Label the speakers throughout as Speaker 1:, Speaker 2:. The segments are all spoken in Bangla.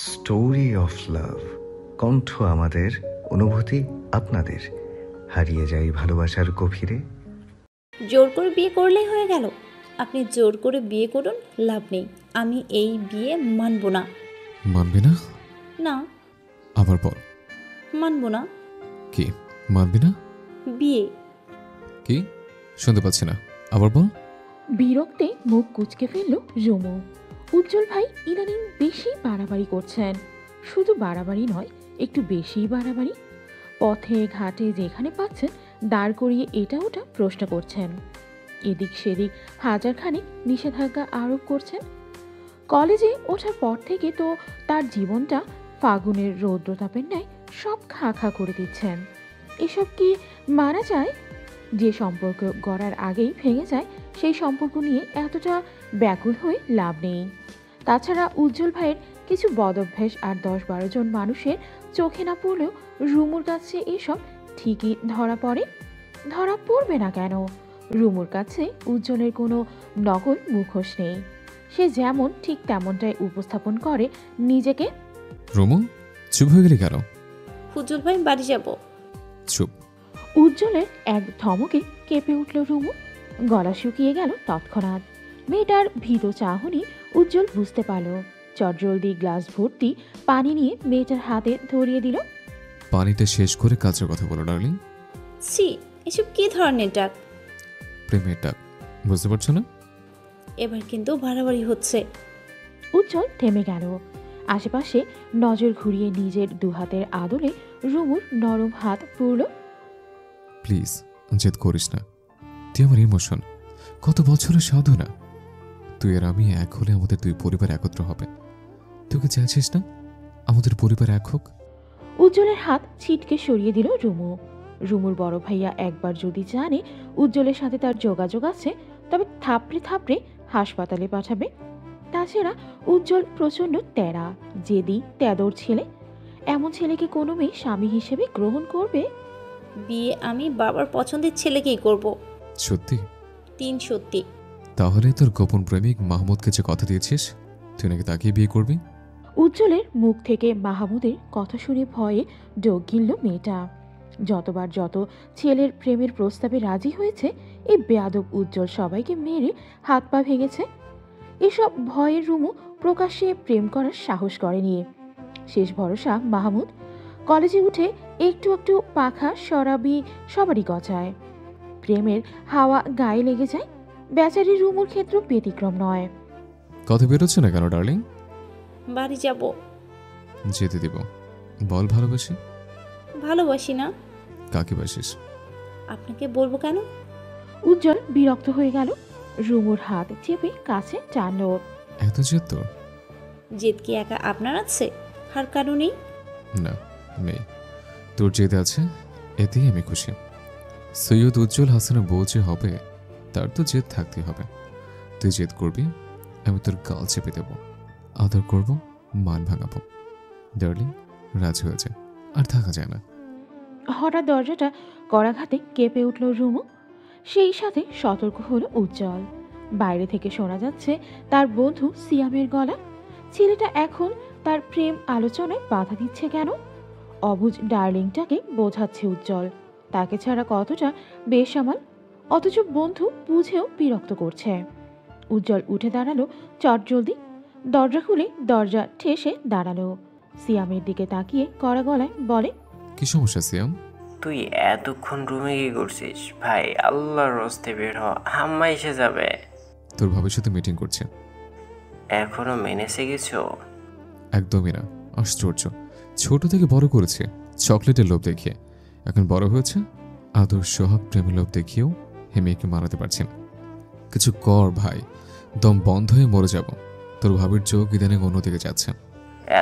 Speaker 1: স্টোরি অফ লাভ, কণ্ঠ আমাদের, অনুভূতি আপনাদের। হারিয়ে যাই ভালোবাসার গভীরে।
Speaker 2: জোর করে বিয়ে করলেই হয়ে গেল? আপনি জোর করে বিয়ে করুন, লাভ নেই। আমি এই বিয়ে মানব না।
Speaker 3: মানবি না?
Speaker 2: না।
Speaker 3: আবার বল।
Speaker 2: মানব না।
Speaker 3: কি মানবি না?
Speaker 2: বিয়ে।
Speaker 3: কি শুনতে পাচ্ছি না, আবার বল।
Speaker 4: বিরক্তে মুখ কুঁচকে ফেলল রুমু। উজ্জ্বল ভাই ইদানিং বেশি বাড়াবাড়ি করছেন। শুধু বাড়াবাড়ি নয়, একটু বেশিই বাড়াবাড়ি। পথে ঘাটে যেখানে পাচ্ছেন দাঁড় করিয়ে এটা ওটা প্রশ্ন করছেন। এদিক সেদিক হাজারখানেক নিষেধাজ্ঞা আরোপ করছেন। কলেজে ওঠার পর থেকে তো তার জীবনটা ফাগুনের রৌদ্রতাপের ন্যায় সব খা খা করে দিচ্ছেন। এসব কি মানা যায়? যে সম্পর্ক গড়ার আগেই ভেঙে যায়, সেই সম্পর্ক নিয়ে এতটা ব্যাকুল হয়ে লাভ নেই। তাছাড়া উজ্জ্বল ভাইয়ের কিছু বদভ্যাস আর 10-12 জন মানুষের চোখে না পড়লেও রুমুর কাছে এসব ঠিকই ধরা পড়ে। ধরা পড়বে না কেন? রুমুর কাছে উজ্জ্বলের কোনো নকল মুখোশ নেই। সে যেমন ঠিক তেমনটাই উপস্থাপন করে নিজেকে।
Speaker 3: রুমু, চুপ হয়ে গেলি কেন?
Speaker 2: উজ্জ্বল ভাই, বাড়ি যাব।
Speaker 3: চুপ।
Speaker 4: উজ্জ্বলের এক ধমকে কেঁপে উঠল রুমু। গলা শুকিয়ে গেল তৎক্ষণাৎ। মেয়েটার ভীত চাহনি উজ্জ্বল বুঝতে পারল। চটজলদি গ্লাস ভর্তি পানি নিয়ে মেয়েটার হাতে ধরিয়ে দিল।
Speaker 3: পানিটা শেষ করে কাজের কথা বলো ডার্লিং।
Speaker 2: সি, এসব কি ধরনের ডাক?
Speaker 3: প্রেমের ডাক, বুঝতে পারছো না?
Speaker 2: এবার কিন্তু বাড়াবাড়ি হচ্ছে।
Speaker 4: উজ্জ্বল থেমে গেল। আশেপাশে নজর ঘুরিয়ে নিজের দুহাতের আদলে রুমুর নরম হাত পড়ল।
Speaker 3: প্লিজ জেদ করিস না, তুই আমার ইমোশন, কত বছরের সাধনা। তুই আর আমি এক হলে আমাদের দুই পরিবার একত্র হবে। তুই কি চাইছিস না আমাদের পরিবার এক হোক?
Speaker 4: উজ্জ্বলের হাত ছিটকে সরিয়ে দিল রুমু। রুমুর বড় ভাইয়া একবার যদি জানে উজ্জ্বলের সাথে তার যোগাযোগ আছে, তবে থাপড়ে থাপড়ে হাসপাতালে পাঠাবে। তাছাড়া উজ্জ্বল প্রচণ্ড তেড়া, জেদি, তেদর ছেলে। এমন ছেলেকে কোনো মেয়ে স্বামী হিসেবে গ্রহণ করবে?
Speaker 2: বিয়ে আমি বাবার পছন্দের ছেলেকেই করব।
Speaker 3: সত্যি?
Speaker 2: 3 সত্যি।
Speaker 3: তাহলে তোর গোপন প্রেমিক মাহমুদকে যে কথা দিয়েছিস, তুই নাকি তাকেই বিয়ে করবি?
Speaker 4: উজ্জ্বলের মুখ থেকে মাহমুদের কথা শুনে ভয়ে ডোক গিলল মেয়েটা। যতবার যত ছেলের প্রেমের প্রস্তাবে রাজি হয়েছে, এই বেয়াদব উজ্জ্বল সবাইকে মেরে হাত পা ভেঙেছে। এসব ভয়ের রুমু প্রকাশ্যে প্রেম করার সাহস করেনি। শেষ ভরসা মাহমুদ। কলেজে উঠে একটু একটু পাখা সরাবি সবারই গজায়, প্রেমের হাওয়া গায়ে লেগে যায়। বেচারি রুমুর ক্ষেত্র ব্যতিক্রম নয়।
Speaker 3: কথা বেরোচ্ছে না কেন ডার্লিং?
Speaker 2: বাড়ি যাব।
Speaker 3: যেতে দিব। বল ভালোবাসি।
Speaker 2: ভালোবাসি না।
Speaker 3: কাকে বাসিস?
Speaker 2: আপনাকে বলবো কেন?
Speaker 4: উজ্জ্বল বিরক্ত হয়ে গেল। রুমুর হাত চেপে কাছে টানল।
Speaker 3: এত জেদ তোর?
Speaker 2: জেদ কি একা আপনার আছে? আর কারো নেই?
Speaker 3: না, নেই। তোর জেদ আছে, এতেই আমি খুশি। সৈয়দ উজ্জ্বল হাসানের বউ যে হবে, তার তো জেদ থাকতেই হবে। তুই জেদ করবি, আমি তোর গাল চেপে দেব, আদর করব, মান ভাঙাবো। ডার্লিং, রাজি হয়েছে, আর থাকা যায় না।
Speaker 4: হঠাৎ দরজাটা করাঘাতে কেঁপে উঠল রুমু। সেই সাথে সতর্ক হলো উজ্জ্বল। বাইরে থেকে শোনা যাচ্ছে তার বন্ধু সিয়ামের গলা। ছেলেটা এখন তার প্রেম আলোচনায় বাধা দিচ্ছে কেন? অবুঝ ডার্লিংটাকে বোঝাচ্ছে উজ্জ্বল তাকে ছাড়া কতটা বেসামাল, অথচ বন্ধু বুঝেও বিরক্ত করছে। উজ্জ্বল উঠে দাঁড়ালো চটজলদি। দরজা খুলে দরজা ঠেসে দাঁড়ালো। সিয়ামের দিকে তাকিয়ে কড়া গলায় বলে,
Speaker 3: কি সমস্যা সিয়াম?
Speaker 5: তুই এতক্ষণ রুমে কি করছিস? ভাই আল্লাহর রস্তে বের হ, আম্মা এসে যাবে।
Speaker 3: তোর ভাবির সাথে মিটিং করছে।
Speaker 5: এখনো মেনেছে গেছো?
Speaker 3: একদমই না, আশ্চর্য। ছোট থেকে বড় করেছে চকলেটের লোভ দেখিয়ে, এখন বড় হয়েছে আদর সোহাগ প্রেমের লোভ দেখিয়েও হে মেয়েকে মানাতে পারছি না। কিছু কর ভাই, দম বন্ধ হয়ে মরে যাব। তোর ভাবির চোখ ইদানিং অন্যদিকে যাচ্ছে।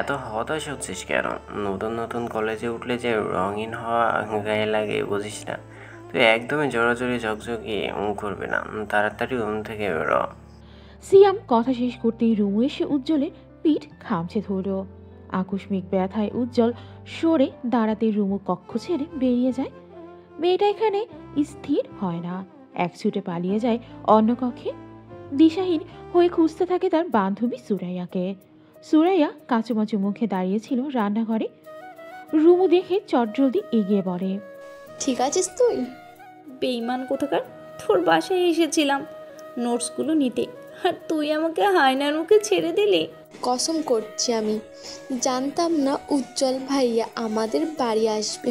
Speaker 5: এত হতাশ হচ্ছিস কেন? নতুন নতুন কলেজে উঠলে যে রঙিন হওয়া গায়ে লাগে বুঝিস না? তুই একদমই জোরাজোরি ঝকঝকি করবি না, তাড়াতাড়ি রুম থেকে বেরো।
Speaker 4: সিয়াম কথা শেষ করতেই রুমু এসে উজ্জ্বলের পিঠ খামছে ধরল। আকস্মিক ব্যথায় উজ্জ্বল সরে দাঁড়াতে রুমু কক্ষ ছেড়ে বেরিয়ে যায়। মেয়েটা এখানে স্থির হয় না, এক ছুটে পালিয়ে যায় অন্য কক্ষে। দিশাহীন হয়ে খুঁজতে থাকে তার বান্ধবী সুরাইয়াকে। সুরাইয়া কাঁচুমাচু মুখে দাঁড়িয়েছিল রান্নাঘরে। রুমু দেখে চটজলদি এগিয়ে পড়ে।
Speaker 6: ঠিক আছিস তুই?
Speaker 2: বেইমান কোথাকার, তোর বাসায় এসেছিলাম নোটসগুলো নিতে, আর তুই আমাকে হায়নার মুখে ছেড়ে দিলি।
Speaker 6: কসম করছি আমি জানতাম না উজ্জ্বল ভাইয়া আমাদের বাড়ি আসবে।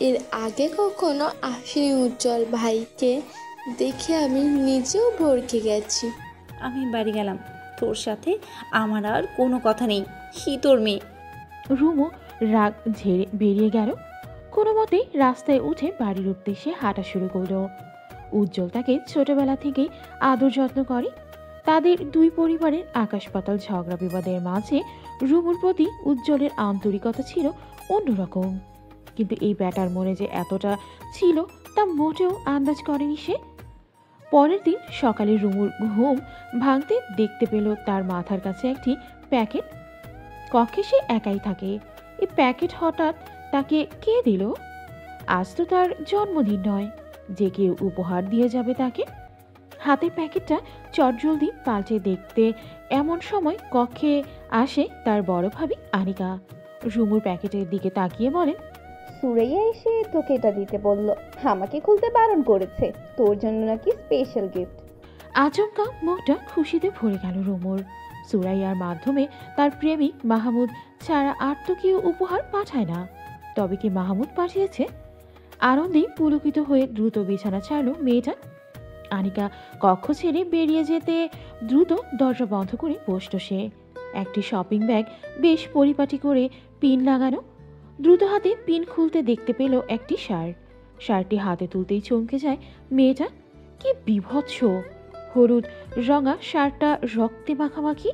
Speaker 6: এর আগে কখনো আসেনি উজ্জ্বল ভাইকে দেখে আমি নিজেও ভরকে গেছি।
Speaker 2: আমি বাড়ি গেলাম, তোর সাথে আমার আর কোনো কথা নেই। কি তোর মেয়ে?
Speaker 4: রুমু রাগ ঝেড়ে বেরিয়ে গেল। কোনো মতে রাস্তায় উঠে বাড়ির উদ্দেশ্যে হাঁটা শুরু করলো। উজ্জ্বল তাকে ছোটবেলা থেকেই আদর যত্ন করে। তাদের দুই পরিবারের আকাশ পাতাল ঝগড়া বিবাদের মাঝে রুমুর প্রতি উজ্জ্বলের আন্তরিকতা ছিল অন্যরকম। কিন্তু এই ব্যাটার মনে যে এতটা ছিল তা মোটেও আন্দাজ করেনি সে। পরের দিন সকালে রুমুর ঘুম ভাঙতে দেখতে পেল তার মাথার কাছে একটি প্যাকেট। কক্ষে সে একাই থাকে। এই প্যাকেট হঠাৎ তাকে কে দিল? আজ তো তার জন্মদিন নয় যে কেউ উপহার দিয়ে যাবে তাকে। হাতের প্যাকেটটা চটজলদি পাল্টে দেখতে এমন সময় কক্ষে আসে তার বড় ভাবি আনিকা। রুমুর প্যাকেটের দিকে তাকিয়ে বলেন,
Speaker 7: সুরাইয়া এসে তোকে এটা দিতে বলল, আমাকে খুলতে বারণ করেছে, তোর জন্য নাকি স্পেশাল গিফট।
Speaker 4: আচমকা মুখটা খুশিতে ভরে গেল রুমুর। সুরাইয়ার মাধ্যমে তার প্রেমিক মাহমুদ ছাড়া আর তো কেউ উপহার পাঠায় না। তবে কি মাহমুদ পাঠিয়েছে? আনন্দে পুলকিত হয়ে দ্রুত বিছানা ছাড়ল মেয়েটা। আনিকা কক্ষ ছেড়ে বেরিয়ে যেতে দ্রুত দরজা বন্ধ করে বসল সে। একটি শপিং ব্যাগ বেশ পরিপাটি করে পিন লাগানো। দ্রুত হাতে পিন খুলতে দেখতে পেল একটি শার্ট। শার্টটি হাতে তুলতেই চমকে যায় মেয়েটা। কি বিভৎস হলুদ রঙা শার্টটা, রক্তে মাখামাখি,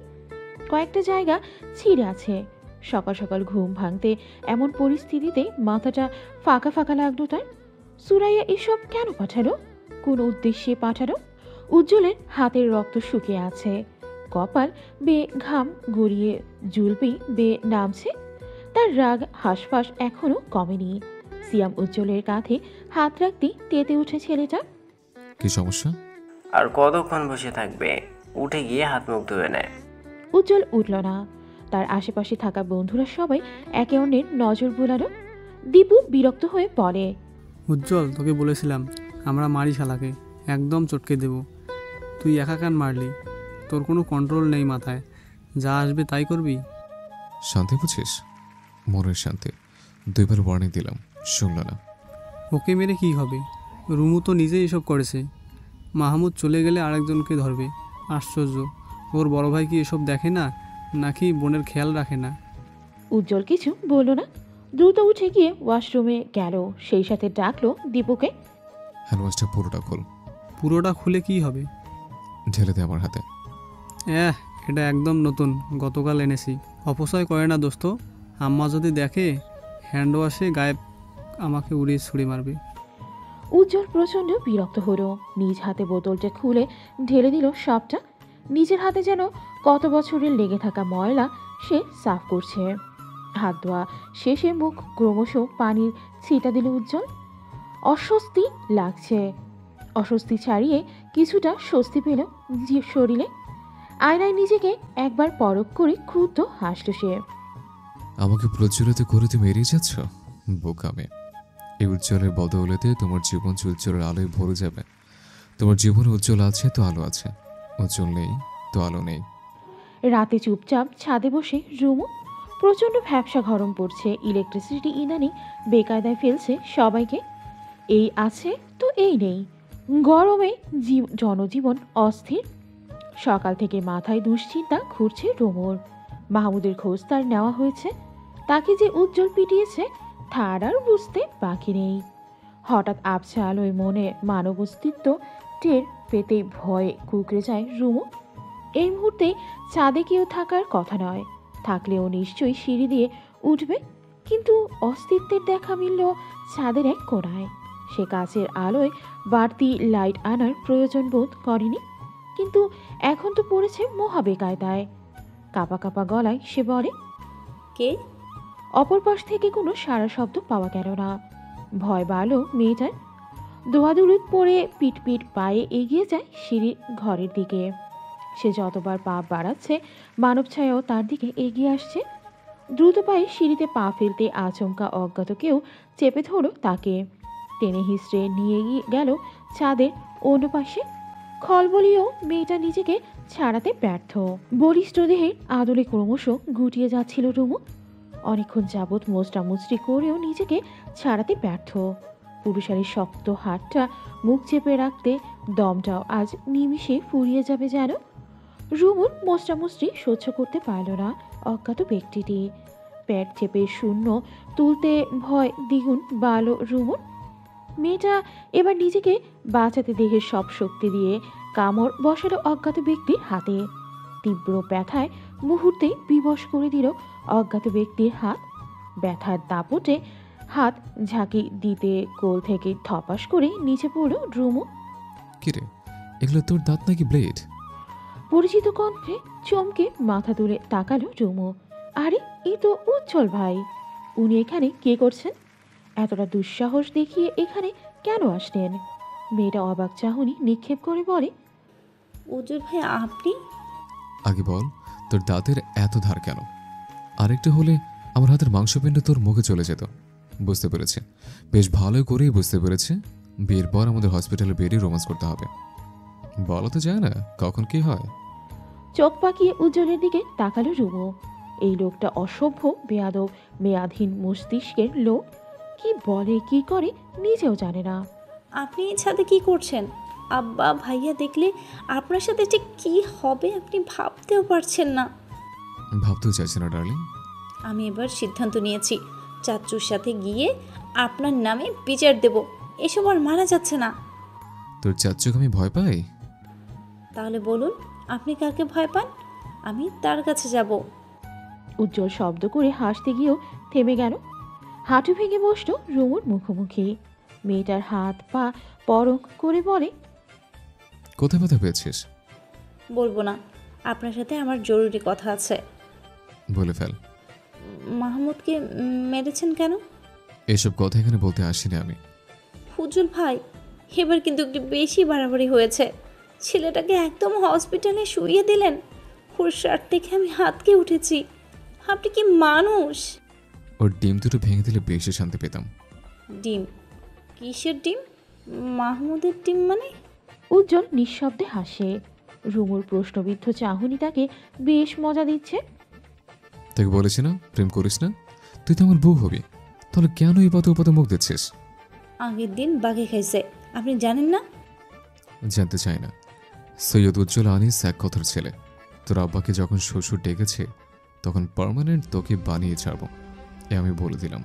Speaker 4: কয়েকটা জায়গা ছিঁড়ে আছে। সকাল সকাল ঘুম ভাঙতে এমন পরিস্থিতিতে মাথাটা ফাঁকা ফাঁকা লাগলো তার। সুরাইয়া এসব কেন পাঠালো? কোন উদ্দেশ্যে পাঠালো? উজ্জ্বলের হাতের রক্ত শুকিয়ে আছে, কপাল বেয়ে ঘাম গড়িয়ে জুলপি বেয়ে নামছে। তার রাগ হাঁসফাঁস এখনো কমেনি। সিয়াম উজ্জ্বলের কাঁধে হাত রাখতেই তেতে উঠে ছেলেটা।
Speaker 3: কি সমস্যা?
Speaker 5: আর কতক্ষণ বসে থাকবে? উঠে গিয়ে হাত মুখ ধুয়ে নেয়।
Speaker 4: উজ্জ্বল উঠল না। তার আশেপাশে থাকা বন্ধুরা সবাই একে অন্যের নজর বুলালো। দীপু বিরক্ত হয়ে পড়ে,
Speaker 8: উজ্জ্বল, তোকে বলেছিলাম আমরা মারি শালাকে, একদম চটকে দেব। তুই একা কান মারলি, তোর কোনো কন্ট্রোল নেই মাথায়, যা আসবে তাই করবি।
Speaker 3: শান্তি বুঝিস? মনের শান্তি। দুইবার ওয়ার্নিং দিলাম, শুনল না।
Speaker 8: ওকে মেরে কি হবে? রুমু তো নিজেই এসব করেছে। মাহমুদ চলে গেলে আরেকজনকে ধরবে। আশ্চর্য, ওর বড় ভাই কি এসব দেখে না, নাকি বোনের খেয়াল রাখে না?
Speaker 4: উজ্জ্বল কিছু বলল না। দ্রুত উঠে গিয়ে ওয়াশরুমে গেল, সেই সাথে ডাকলো দীপুকে।
Speaker 3: হ্যান্ডওয়াশটা পুরোটা খোল।
Speaker 8: পুরোটা খুলে কি হবে?
Speaker 3: ঢেলে দে আমার হাতে।
Speaker 8: এটা একদম নতুন, গতকাল এনেছি। অপচয় করে না দোস্ত, আম্মা যদি দেখে হ্যান্ড ওয়াশে গায়ে আমাকে উড়িয়ে ছুঁড়ে মারবে।
Speaker 4: উজ্জ্বল প্রচণ্ড বিরক্ত হলো। নিজ হাতে বোতলটা খুলে ঢেলে দিল সবটা। নিজের হাতে যেন কত বছরের লেগে থাকা ময়লা সে সাফ করছে। হাত ধোয়া শেষে মুখ ক্রমশ পানির ছিটা দিল উজ্জ্বল। অস্বস্তি লাগছে। অস্বস্তি ছাড়িয়ে কিছুটা স্বস্তি পেল শরীরে। আয়নায় নিজেকে একবার পরখ করে ক্রুদ্ধ হাসল সে।
Speaker 3: আমাকে প্রজ্বলিত করে তুমি এড়িয়ে যাচ্ছ? বোকামে। এই উজ্জ্বলের বদৌলতে তোমার জীবন উজ্জ্বলের আলোয় ভরে যাবে। তোমার জীবনে উজ্জ্বল আছে তো আলো আছে, উজ্জ্বল নেই তো আলো নেই।
Speaker 4: রাতে চুপচাপ ছাদে বসে রুমু। প্রচণ্ড ভ্যাবসা গরম পড়ছে। ইলেকট্রিসিটি ইদানিং বেকায়দায় ফেলছে সবাইকে। এই আছে তো এই নেই। গরমে জনজীবন অস্থির। সকাল থেকে মাথায় দুশ্চিন্তা ঘুরছে রুমুর। মাহমুদের খোঁজ তার নেওয়া হয়েছে। তাকে যে উজ্জ্বল পিটিয়েছে তার আর বুঝতে বাকি নেই। হঠাৎ আবছা আলোয় মনে মানব অস্তিত্ব টের পেতেই ভয়ে কুঁকড়ে যায় রুমু। এই মুহূর্তে চাঁদে কেউ থাকার কথা নয়, থাকলেও নিশ্চয়ই সিঁড়ি দিয়ে উঠবে। কিন্তু অস্তিত্বের দেখা মিলল চাঁদের এক কোণায়। সে কাচের আলোয় বাড়তি লাইট আনার প্রয়োজন বোধ করেনি, কিন্তু এখন তো পড়েছে মহা বেকায়দায়। কাঁপা কাঁপা গলায় সে বলে,
Speaker 2: কে?
Speaker 4: অপর পাশ থেকে কোনো সারা শব্দ পাওয়া গেল না। ভয় বাড়ল মেয়েটার। দোয়াদুলুদ পরে পিট পিট পায়ে এগিয়ে যায় সিঁড়ির ঘরের দিকে। সে যতবার পা বাড়াচ্ছে মানব ছায়াও তার দিকে এগিয়ে আসছে। দ্রুত পায়ে সিঁড়িতে পা ফেলতে আচমকা অজ্ঞাত কেউ চেপে ধরো তাকে, টেনে হিসড়ে নিয়ে গেল ছাদের অন্য পাশে। খলবলীয় মেয়েটা নিজেকে ছাড়াতে ব্যর্থ। বলিষ্ঠ দেহের আদলে ক্রমশ গুটিয়ে যাচ্ছিল রুমু। অনেকক্ষণ যাবৎ মোচড়ামুচড়ি করেও নিজেকে ছাড়াতে ব্যর্থ। পুরুষারের শক্ত হাতটা মুখ চেপে রাখতে দমটাও আজ নিমিষে ফুরিয়ে যাবে যেন। রুমুর মোচড়ামুচড়ি সহ্য করতে পারল না অজ্ঞাত ব্যক্তিটি। পেট চেপে শূন্য তুলতে ভয় দ্বিগুণ বাড়ল রুমুর। মেয়েটা এবার নিজেকে বাঁচাতে দেহের সব শক্তি দিয়ে কামড় বসালো অজ্ঞাত ব্যক্তির হাতে। তীব্র ব্যথায় মুহূর্তেই বিবশ করে দিল অজ্ঞাত ব্যক্তির হাত। ব্যথার দাপটে হাত ঝাঁকি দিতে কোল থেকে থপাস করে নিচে পড়ল রুমু।
Speaker 3: কিরে, এগুলো তোর দাঁত নাকি ব্লেড?
Speaker 4: পরিচিত কণ্ঠে চমকে মাথা তুলে তাকালো রুমু। আরে এই তো উজ্জ্বল ভাই। উনি এখানে কে করছেন? এতটা দুঃসাহস দেখিয়ে এখানে কেন আসলেন? মেয়েটা অবাক চাহনি নিক্ষেপ করে বলে,
Speaker 2: উজ্জ্বল ভাই আপনি?
Speaker 3: আগে বল, তোর দাঁতের এত ধার কেন? আরেকটা হলে আমার হাতের মাংসপিণ্ড তোর মুখে চলে যেত। বুঝতে পেরেছে, বেশ ভালোই করেই বুঝতে পেরেছে। বিয়ের পর আমাদের হসপিটালে বেরিয়ে রোমান্স করতে হবে। বলা তো যায় না কখন কি হয়।
Speaker 4: চোখ পাকিয়ে উজ্জ্বলের দিকে তাকালো রুমু। এই লোকটা অসভ্য, বেয়াদব, মেয়াধীন মস্তিষ্কের লোক। কি বলে কি করে নিজেও জানে না।
Speaker 2: আপনি এই ছাদে কি করছেন? আব্বা ভাইয়া দেখলে আপনার সাথে যে কি হবে আপনি ভাবতেও পারছেন না।
Speaker 3: ভাবতেও চাইছে না ডার্লিং।
Speaker 2: আমি এবার সিদ্ধান্ত নিয়েছি, চাচুর সাথে গিয়ে আপনার নামে বিচার দেব। এসব আর মানা যাচ্ছে না।
Speaker 3: তোর চাচ্চুকে আমি ভয় পাই?
Speaker 2: তাহলে বলুন আপনি কাকে ভয় পান, আমি তার কাছে যাব।
Speaker 4: উজ্জ্বল শব্দ করে হাসতে গিয়েও থেমে গেল। হাঁটু ভেঙে বসলো রুমুর মুখোমুখি। মেয়েটার হাত পা পরক করে বলে,
Speaker 3: কোথায় ব্যথা পেয়েছিস?
Speaker 2: বলবো না, আপনার সাথে আমার জরুরি কথা আছে।
Speaker 3: বলে ফেল।
Speaker 2: মাহমুদকে মেরেছেন কেন?
Speaker 3: এসব কথা এখানে বলতে আসিনি আমি।
Speaker 2: উজ্জ্বল ভাই, এবার কিন্তু একটু বেশি বাড়াবাড়ি হয়েছে। ছেলেটাকে একদম হসপিটালে শুইয়ে দিলেন। ওর শার্ট দেখে আমি হাতকে উঠেছি। আপনি কি মানুষ?
Speaker 3: ওর ডিম দুটো ভেঙে দিলে বেশি শান্তি পেতাম।
Speaker 2: ডিম? কিসের ডিম? মাহমুদের ডিম মানে?
Speaker 4: উজ্জ্বল নিঃশব্দে হাসে। রুমুর প্রশ্নবিদ্ধ চাহনি তাকে বেশ মজা দিচ্ছে।
Speaker 3: তোকে বলেছি না প্রেম করিস না, তুই তো আমার বউ হবি, তাহলে কেন এই পথে উপথে মুখ দিচ্ছিস?
Speaker 2: আগের দিন বাঘে খাইছে, আপনি জানেন না?
Speaker 3: জানতে চাই না। সৈয়দ উজ্জ্বল আনিস এক কথার ছেলে। তোর আব্বাকে যখন শ্বশুর ডেকেছে তখন পার্মানেন্ট তোকে বানিয়ে ছাড়বো, এ আমি বলে দিলাম।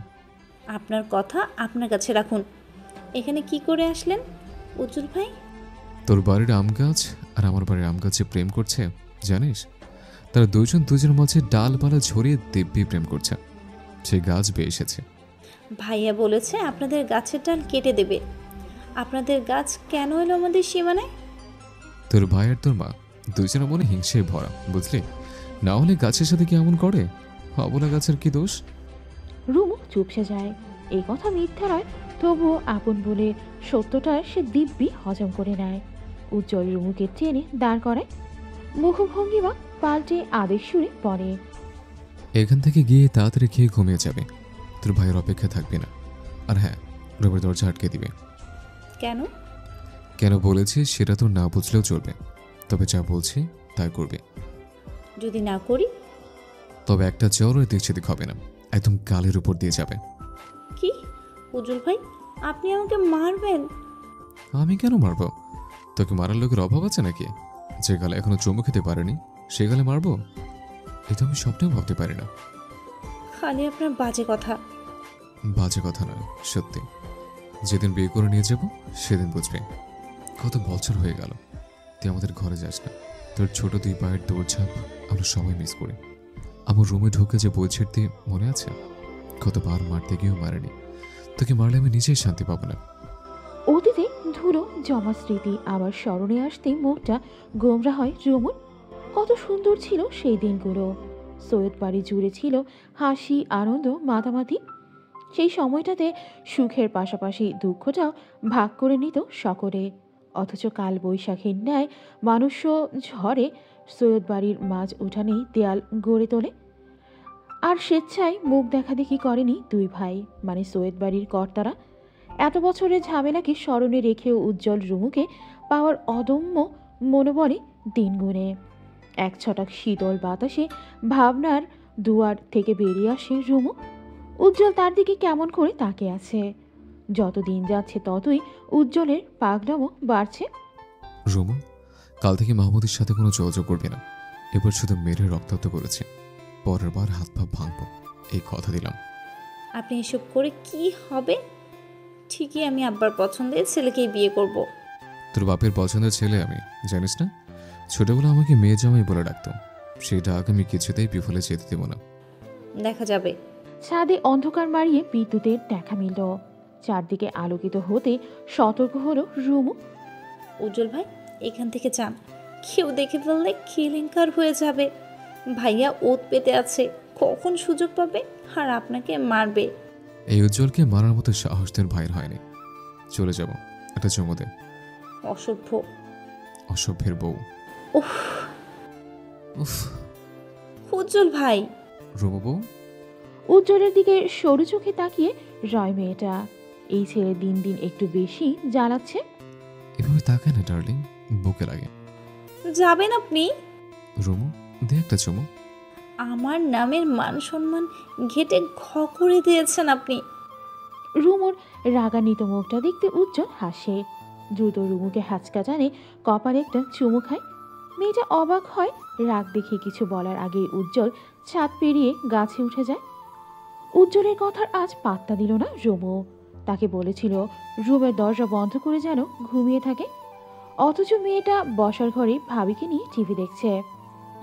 Speaker 2: আপনার কথা আপনার কাছে রাখুন। এখানে কি করে আসলেন উজ্জ্বল ভাই?
Speaker 3: তোর বাড়ির আম গাছ আর আমার বাড়ির আম গাছে প্রেম করছে জানিস? তারা দুজন দুজনের মাঝে ডালপালা ছড়িয়ে দিব্যি প্রেম করছে। সে গাছ বেয়ে এসেছে।
Speaker 2: ভাইয়া বলেছে আপনাদের গাছের ডাল কেটে দেবে। আপনাদের গাছ কেন এলো আমাদের সীমানায়?
Speaker 3: তোর ভাই আর তোর মা দুজনের মনে হিংসায় ভরা, বুঝলি? না হলে গাছের সাথে কি এমন করে? অবলা গাছের কি দোষ?
Speaker 4: রুমু চুপসে যায়। এই কথা মিথ্যা নয়, তবুও আপন বলে সত্যটা সে দিব্যি হজম করে নেয়। উজ্জ্বল রুমুকে টেনে দাঁড় করায়। মুখভঙ্গিমা পাল্টে আদেশ সুরে পড়ে,
Speaker 3: এখান থেকে গিয়ে তাড়াতাড়ি খেয়ে ঘুমিয়ে যাবে। তোর ভাইয়ের অপেক্ষা থাকবে না। আর হ্যাঁ, রুমের দরজা আটকে দিবে।
Speaker 2: কেন?
Speaker 3: কেন বলেছি সেটা তোর না বুঝলেও চলবে, তবে যা বলছি তাই করবে।
Speaker 2: যদি না করি?
Speaker 3: তবে একটা জ্বর দিক সেদিক হবে না, একদম গালের উপর দিয়ে যাবে।
Speaker 2: কি উজ্জ্বল ভাই, আপনি আমাকে মারবেন?
Speaker 3: আমি কেন মারবো? তোকে মারার লোকের অভাব আছে নাকি? যে গালে এখনো চুমু খেতে পারেনি সে গালে মারবো? এটা আমি স্বপ্নেও ভাবতে পারি না।
Speaker 2: খালি আপনার বাজে কথা।
Speaker 3: বাজে কথা নয়, সত্যি। যেদিন বিয়ে করে নিয়ে যাব সেদিন বুঝবে। কত বছর হয়ে গেল তুই আমাদের ঘরে যাস না। তোর ছোট দুই পায়ের দৌড়ঝাঁপ আমরা সবাই মিস করি। আমার রুমে ঢুকে যে বই ছেড়তে মনে আছে? কতবার মারতে গিয়েও মারেনি। তোকে মারলে আমি নিজেই শান্তি পাবো না।
Speaker 4: অতীতে ধুলো জমা স্মৃতি আবার স্মরণে আসতে মুখটা গোমরা হয় রুমুর। কত সুন্দর ছিল সেই দিনগুলো। সৈয়দ বাড়ি জুড়ে ছিল হাসি, আনন্দ, মাতামাতি। সেই সময়টাতে সুখের পাশাপাশি দুঃখটাও ভাগ করে নিত সকলে। অথচ কাল বৈশাখীর ন্যায় মানুষ ঝড়ে সৈয়দ বাড়ির মাঝ উঠানেই দেয়াল গড়ে তোলে। আর স্বেচ্ছায় মুখ দেখাদেখি করেনি দুই ভাই, মানে সৈয়দ বাড়ির কর্তারা। এত বছরের ঝামেলাকে স্মরণে রেখেও উজ্জ্বল রুমুকে পাওয়ার অদম্য মনোবলে দিন গুনে। এক ছটাক শীতল বাতাসে ভাবনার দুয়ার থেকে বেরিয়ে আসে রুমু। উজ্জ্বল তার দিকে কেমন করে তাকিয়ে আছে। যত দিন যাচ্ছে ততই উজ্জ্বলের পাগলামো বাড়ছে।
Speaker 3: রুমু, কাল থেকে মাহমুদের সাথে কোনো যোগাযোগ করবি না। এবার শুধু মেরে রক্তাক্ত করেছে, পরের বার হাত পা ভাঙবো, এই কথা দিলাম।
Speaker 2: আপনি এসব করে কি হবে? ঠিকই আমি আব্বার পছন্দের ছেলেকেই বিয়ে করব।
Speaker 3: তোর বাপের পছন্দের ছেলে আমি, জানিস না? ছোটবেলা আমাকে মেয়ে জামাই বলে ডাকতো, সেটা আমি কিছুতেই বিফলে যেতে দেব না।
Speaker 2: দেখা যাবে।
Speaker 4: ছাদে অন্ধকার মারিয়ে বিদ্যুতের দেখা মিলল। চারদিকে আলোকিত হতে সতর্ক হলো রুমু।
Speaker 2: উজ্জ্বল ভাই, এখান থেকে যান। কেউ দেখে ফেললে কেলেঙ্কার হয়ে যাবে। ভাইয়া ওত পেতে আছে, কখন সুযোগ পাবে আর আপনাকে মারবে।
Speaker 3: এই উজ্জ্বলকে মারার মতো সাহস তোর ভাইয়ের হয়নি। চলে যাব, একটা চুমো দে।
Speaker 2: অসভ্য।
Speaker 3: অসভ্যের বউ।
Speaker 2: উফ
Speaker 3: উফ।
Speaker 2: উজ্জ্বল ভাই।
Speaker 3: রুমু বউ।
Speaker 4: উজ্জ্বলের দিকে সরু চোখে তাকিয়ে রয় মেয়েটা। এই ছেলে দিন দিন একটু বেশি জ্বালাচ্ছে।
Speaker 3: এভাবে তাকায় না ডার্লিং, বুকে লাগে।
Speaker 2: যাবেন আপনি?
Speaker 3: রুমু, দে একটা চুমো।
Speaker 2: আমার নামের মান সম্মান ঘেটে ঘ করে দিয়েছেন আপনি।
Speaker 4: রুমুর রাগান্বিত মুখটা দেখতে উজ্জ্বল হাসে। দ্রুত রুমুকে হাঁচকা টানে কপালে একটা চুমু খায়। মেয়েটা অবাক হয়। রাগ দেখে কিছু বলার আগেই উজ্জ্বল ছাদ পেরিয়ে গাছে উঠে যায়। উজ্জ্বলের কথার আজ পাত্তা দিল না রুমু। তাকে বলেছিল রুমের দরজা বন্ধ করে যেন ঘুমিয়ে থাকে, অথচ মেয়েটা বসার ঘরে ভাবিকে নিয়ে টিভি দেখছে।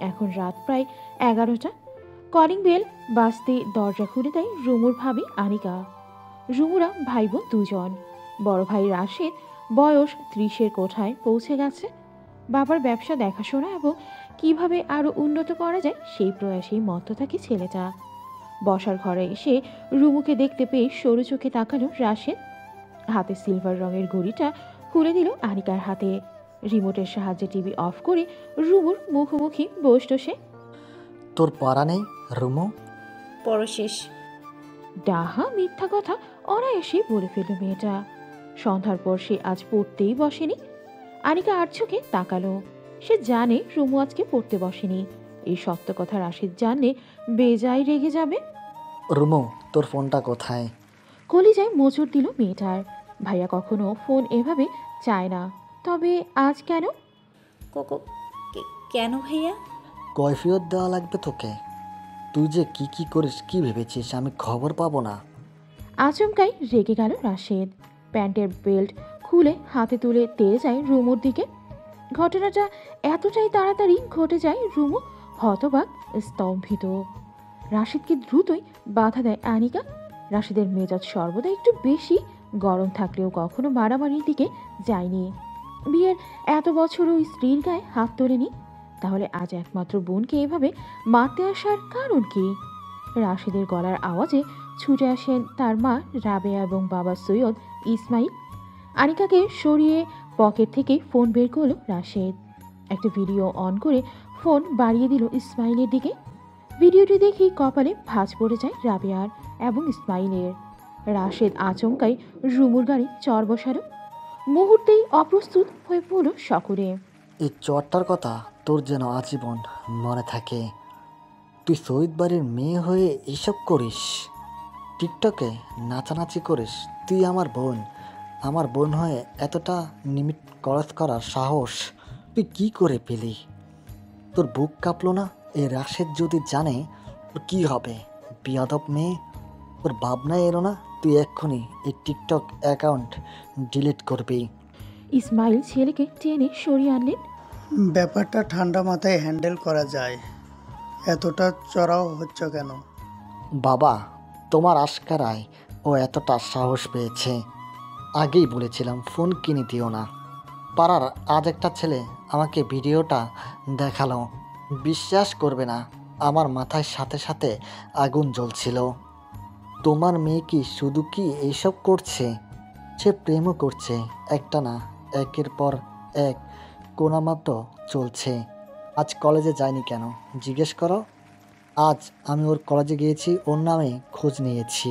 Speaker 4: এখন রাত প্রায় 11টা। কলিং বেল বাজতে দরজা খুলে দেয় রুমুর ভাবি আনিকা। রুমুরা ভাই বোন দুজন। বড় ভাই রাশেদ বয়স 30-এর কোঠায় পৌঁছে গেছে। বাবার ব্যবসা দেখাশোনা এবং কিভাবে আরো উন্নত করা যায় সেই প্রয়াসেই মত্ত থাকে ছেলেটা। বসার ঘরে এসে রুমুকে দেখতে পেয়ে সরু চোখে তাকালো রাশেদ। হাতে সিলভার রঙের ঘড়িটা খুলে দিল আনিকার হাতে। রিমোটের সাহায্যে টিভি অফ করে রুমুর মুখোমুখি বসল সে।
Speaker 9: তোর পড়া নেই রুমু?
Speaker 2: পরশেষ।
Speaker 4: ডাহা মিথ্যা কথা অনায়াসে বলে ফেলল মেয়েটা। সন্ধ্যার পর সে আজ পড়তেই বসেনি। আনিকা আর চোখে তাকালো। সে জানে রুমু আজকে পড়তে বসেনি। এই সত্য কথা রাশিদ জানলে বেজায় রেগে যাবে।
Speaker 9: রুমু, তোর ফোনটা কোথায়?
Speaker 4: কলিজায় মোচড় দিল মেয়েটার। ভাইয়া কখনো ফোন এভাবে চায় না, তবে আজ কেন?
Speaker 2: কেন ভাইয়া?
Speaker 9: কৈফিয়ত দেওয়া লাগবে তোকে। তুই যে কি করিস কি ভেবেছিস আমি খবর পাবো না?
Speaker 4: আচমকাই রেগে গেল রাশেদ। প্যান্টের বেল্ট খুলে হাতে তুলে তেড়ে যায় রুমুর দিকে। ঘটনাটা এতটাই তাড়াতাড়ি ঘটে যায় রুমু হতবাক, স্তম্ভিত। রাশিদকে দ্রুতই বাধা দেয় আনিকা। রাশিদের মেজাজ সর্বদা একটু বেশি গরম থাকলেও কখনো মারামারির দিকে যায়নি। বিয়ের এত বছরও স্ত্রীর গায়ে হাত তোলেনি, তাহলে আজ একমাত্র বোনকে এভাবে মারতে আসার কারণ কি? রাশিদের গলার আওয়াজে ছুটে আসেন তার মা রাবেয়া এবং বাবা সৈয়দ ইসমাইল। আনিকাকে সরিয়ে পকেট থেকে ফোন বের করলো রাশেদ। একটা ভিডিও অন করে ফোন বাড়িয়ে দিল ইসমাইলের দিকে। ভিডিওটি দেখেই কপালে ভাঁজ পড়ে যায় রাবেয়ার এবং ইসমাইলের। রাশেদ আচমকাই রুমুর গাড়ি চর বসালো। মুহূর্তেই অপ্রস্তুত হয়ে পড়ল সকলে।
Speaker 9: এই চরটার কথা তোর যেন আজীবন মনে থাকে। তুই সৈয়দ বাড়ির মেয়ে হয়ে এসব করিস, টিকটকে নাচানাচি করিস। তুই আমার বোন হয়ে এতটা নিমিট খরচ করার সাহস তুই কি করে পেলি? তোর বুক কাঁপলো না? এই রাশেদ যদি জানে ওর কী হবে? বিয়াদব মেয়ে, ওর ভাবনায় এলো না তুই এক্ষুনি এই টিকটক অ্যাকাউন্ট ডিলিট করবি?
Speaker 4: ইসমাইল ছেলেকে টেনে সরিয়ে আনলেন।
Speaker 10: ব্যাপারটা ঠান্ডা মাথায় হ্যান্ডেল করা যায়, এতটা চড়াও হচ্ছে কেন?
Speaker 9: বাবা, তোমার আশকারায় ও এতটা সাহস পেয়েছে। আগেই বলেছিলাম ফোন কিনে দিও না। পাড়ার আজ একটা ছেলে আমাকে ভিডিওটা দেখালো, বিশ্বাস করবে না, আমার মাথায় সাথে সাথে আগুন জ্বলছিল। তোমার মেয়ে কি শুধু কি এইসব করছে? সে প্রেমও করছে, একটা না একের পর এক কোনামাত্র চলছে। আজ কলেজে যায়নি কেন জিজ্ঞেস করো। আজ আমি ওর কলেজে গিয়েছি, ওর নামে খোঁজ নিয়েছি।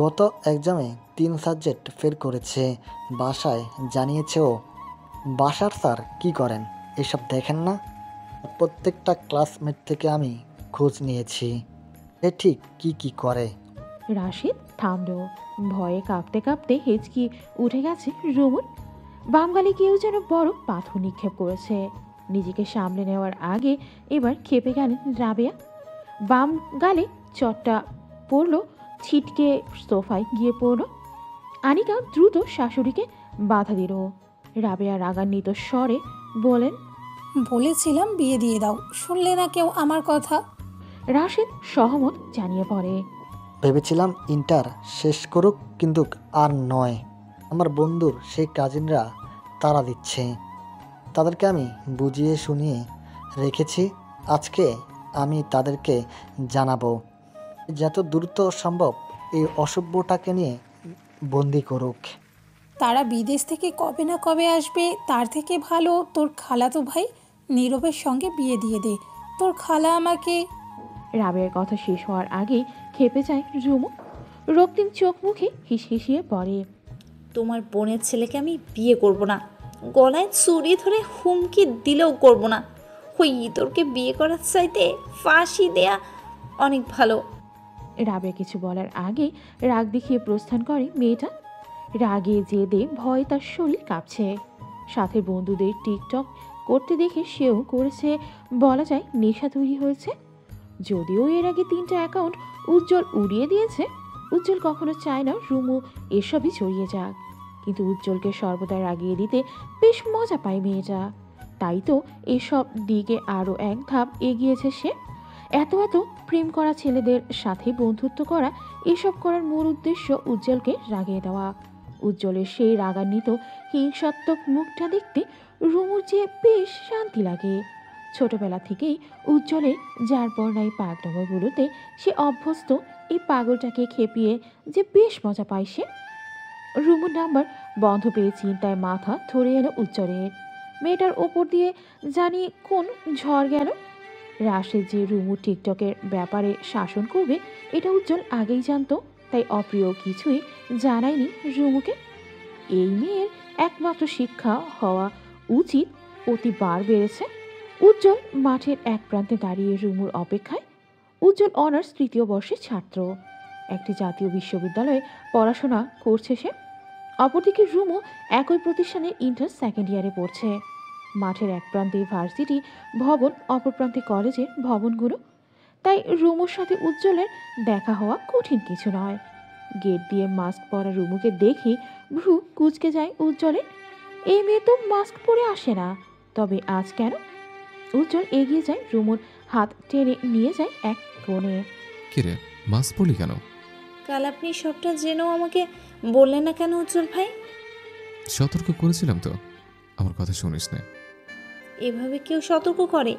Speaker 9: গত এক্সামে 3 সাবজেক্ট ফেল করেছে, বাসায় জানিয়েছে ও। বাসার স্যার কি করেন এসব দেখেন না? প্রত্যেকটা ক্লাসমেট থেকে আমি খোঁজ নিয়েছি এ ঠিক কি করে।
Speaker 4: রাশিদ থামল। ভয়ে কাঁপতে কাঁপতে হেঁচকি উঠে গেছে রুমুর। বাম গালে কেউ যেন বড় পাথর নিক্ষেপ করেছে। নিজেকে সামলে নেওয়ার আগে এবার খেপে গেলেন রাবেয়া। বাম গালে চটটা পড়ল, ছিটকে সোফায় গিয়ে পড়ল। আনিকা দ্রুত শাশুড়িকে বাধা দিল। রাবেয়া রাগান্বিত স্বরে বলেন,
Speaker 11: বলেছিলাম বিয়ে দিয়ে দাও, শুনলে না কেউ আমার কথা।
Speaker 4: রাশিদ সহমত জানিয়ে পড়ে,
Speaker 9: ভেবেছিলাম ইন্টার শেষ করুক, কিন্তু আর নয়। আমার বন্ধুর সেই কাজিনরা তাড়া দিচ্ছে, তাদেরকে আমি বুঝিয়ে শুনিয়ে রেখেছি। আজকে আমি তাদেরকে জানাবো যত দ্রুত সম্ভব এই অসভ্যটাকে নিয়ে বন্দি করুক।
Speaker 11: তারা বিদেশ থেকে কবে না কবে আসবে, তার থেকে ভালো তোর খালাতো ভাই নীরবের সঙ্গে বিয়ে দিয়ে দে। তোর খালা আমাকে।
Speaker 4: রাবেয়ার কথা শেষ হওয়ার আগেই খেপে যায় রুমু। রক্তিম চোখ মুখে হিসহিসিয়ে পড়ে,
Speaker 2: তোমার বোনের ছেলেকে আমি বিয়ে করব না, গলায় চুরি ধরে হুমকি দিলেও করব না। ওই ইতরকে বিয়ে করার চাইতে ফাঁসি দেয়া অনেক ভালো।
Speaker 4: রাবেয়া কিছু বলার আগেই রাগ দেখিয়ে প্রস্থান করে মেয়েটা। রাগে জেদে ভয় তার শরীর কাঁপছে। সাথে বন্ধুদের টিকটক করতে দেখে সেও করেছে, বলা যায় নেশা তৈরি হয়েছে। যদিও এর আগে 3টা অ্যাকাউন্ট উজ্জ্বল উড়িয়ে দিয়েছে, উজ্জ্বল কখনো চায় না রুমু এসবই ছড়িয়ে যাক। কিন্তু উজ্জ্বলকে সর্বদা রাগিয়ে দিতে বেশ মজা পায় মেয়েটা। তাই তো এসব দিকে আরও এক ধাপ এগিয়েছে সে। এত প্রেম করা ছেলেদের সাথে বন্ধুত্ব করা, এসব করার মূল উদ্দেশ্য উজ্জ্বলকে রাগিয়ে দেওয়া। উজ্জ্বলের সেই রাগান্বিত হিংসাত্মক মুখটা দেখতে রুমুর যে বেশ শান্তি লাগে। ছোটবেলা থেকেই উজ্জ্বলের যার পর পাগলামোগুলোতে সে অভ্যস্ত। এই পাগলটাকে খেপিয়ে যে বেশ মজা পায় সে। রুমুর নাম্বার বন্ধ পেয়ে চিন্তায় মাথা ধরে এলো উজ্জ্বলের। মেয়েটার ওপর দিয়ে জানি কোন ঝড় গেল। রাশেদ যে রুমু টিকটকের ব্যাপারে শাসন করবে এটা উজ্জ্বল আগেই জানতো, তাই অপ্রিয় কিছুই জানায়নি রুমুকে। এই মেয়ের একমাত্র শিক্ষা হওয়া উচিত অতিবার বেড়েছে। উজ্জ্বল মাঠের এক প্রান্তে দাঁড়িয়ে রুমুর অপেক্ষায়। উজ্জ্বল অনার্স 3য় বর্ষের ছাত্র, একটি জাতীয় বিশ্ববিদ্যালয়ে পড়াশোনা করছে সে। অপরদিকে রুমু একই প্রতিষ্ঠানে ইন্টার 2nd ইয়ারে পড়ছে। মাঠের এক প্রান্তে ভার্সিটি ভবন, অপর প্রান্তে কলেজের ভবনগুলো। তাই রুমুর সাথে উজ্জ্বলের দেখা হওয়া কঠিন কিছু নয়। গেট দিয়ে মাস্ক পরা রুমুকে দেখে ভ্রু কুঁচকে যায় উজ্জ্বলের। এই মেয়ে তো মাস্ক পরে আসে না, তবে আজ কেন? উজ্জ্বল এগিয়ে যায়, রুমুর হাত টেনে নিয়ে যায় এক কোণে।
Speaker 3: কিরে, মাস্ক পরলি কেন?
Speaker 2: কাল আপনি সবটা জেনেও আমাকে বললেন না কেন উজ্জ্বল ভাই?
Speaker 3: সতর্ক করেছিলাম তো, আমার কথা শুনিস না।
Speaker 2: এভাবে কেউ সতর্ক করে?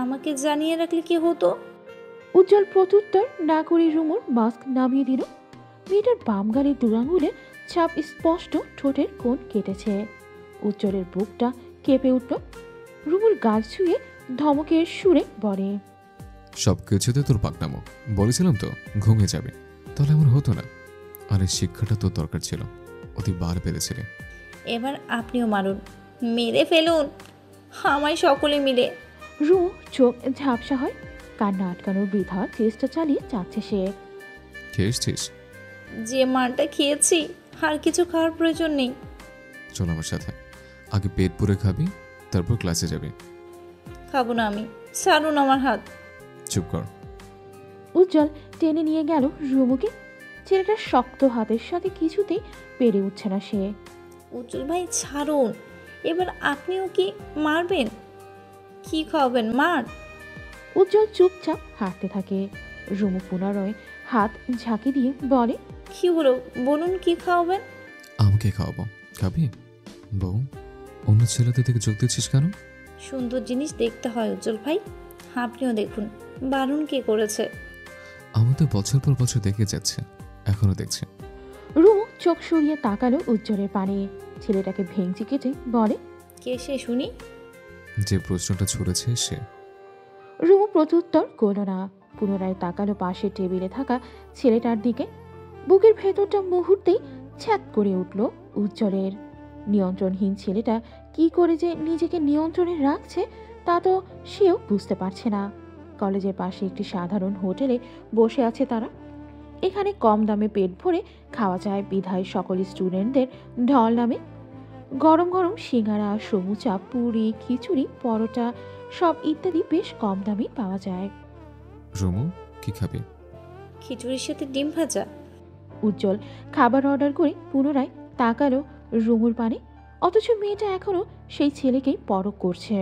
Speaker 2: আমাকে জানিয়ে রাখলে কি হতো?
Speaker 4: উজ্জ্বল প্রত্যুত্তর না করে রুমুর মাস্ক নামিয়ে দিল। মেয়েটার বাম গালের দুরাঙ্গুলের ছাপ স্পষ্ট, ঠোঁটের কোণ কেটেছে। উজ্জ্বলের বুকটা কেঁপে উঠল। রুমুর গাল ছুঁয়ে ধমকের সুরে বলে,
Speaker 3: সব কিছুতে তোর পাকনামো। বলেছিলাম তো ঘুমিয়ে যাবে, তাহলে এমন হতো না। আর এই শিক্ষাটা তোর দরকার ছিল, অতি বার পেরেছিলে।
Speaker 2: এবার আপনিও মারুন, মেরে ফেলুন আমায় সকলে মিলে।
Speaker 4: রুমু চোখ ঝাপসা হয়। কান্না আটকানোর বৃথা চেষ্টা চালিয়ে যাচ্ছে সে।
Speaker 3: খেয়েছিস?
Speaker 2: যে মারটা খেয়েছি আর কিছু খাওয়ার প্রয়োজন নেই।
Speaker 3: চল আমার সাথে, আগে পেট পুরে খাবি, তারপর ক্লাসে যাবি।
Speaker 2: খাবো না আমি, ছাড়ুন আমার হাত।
Speaker 3: চুপ কর।
Speaker 4: উজ্জ্বল টেনে নিয়ে গেল রুমুকে। ছেলেটার শক্ত হাতের সাথে কিছুতেই পেরে উঠছে না সে।
Speaker 2: উজ্জ্বল ভাই ছাড়ুন, এবার আপনিও কি মারবেন? কি খাওয়াবেন? মার।
Speaker 4: উজ্জ্বল চুপচাপ হাঁটতে থাকে। রুমু পুনরায় হাত ঝাঁকি দিয়ে বলে,
Speaker 2: কি হলো বলুন, কি খাওয়াবেন?
Speaker 3: আমাকে খাওয়াবো, খাবি? বউ, অন্য ছেলেদের দিকে যোগ দিচ্ছিস কেন?
Speaker 2: সুন্দর জিনিস দেখতে হয় উজ্জ্বল ভাই, আপনিও দেখুন বারণ কে করেছে?
Speaker 3: আমি তো বছর পর বছর দেখে যাচ্ছে, এখনো দেখছি।
Speaker 4: রুমু চোখ সরিয়ে তাকালো উজ্জ্বলের পানে। ছেলেটাকে ভেঙচি কেটে বলে,
Speaker 2: কে সে শুনি?
Speaker 3: যে প্রশ্নটা ছুড়েছে সে।
Speaker 4: রুমু প্রত্যুত্তর করল না। পুনরায় তাকালো পাশের টেবিলে থাকা ছেলেটার দিকে। বুকের ভেতরটা মুহূর্তেই ছ্যাত করে উঠল উজ্জ্বলের। নিয়ন্ত্রণহীন ছেলেটা কি করে যে নিজেকে নিয়ন্ত্রণে রাখছে তা তো সেও বুঝতে পারছে না। কলেজের পাশে একটি সাধারণ হোটেলে বসে আছে তারা। এখানে কম দামে পেট ভরে খাওয়া যায় বিধায় সকল স্টুডেন্টদের ঢল নামে। গরম গরম সিঙ্গারা, সমুচা, পুরি, খিচুড়ি, পরোটা সব ইত্যাদি বেশ কম দামে পাওয়া যায়।
Speaker 3: রুমু, কি খাবি?
Speaker 2: খিচুড়ির সাথে ডিম ভাজা।
Speaker 4: উজ্জ্বল খাবার অর্ডার করে পুনরায় তাকালো রুমুর পানে, অথচ মেয়েটা এখনো সেই ছেলেকেই পরখ করছে।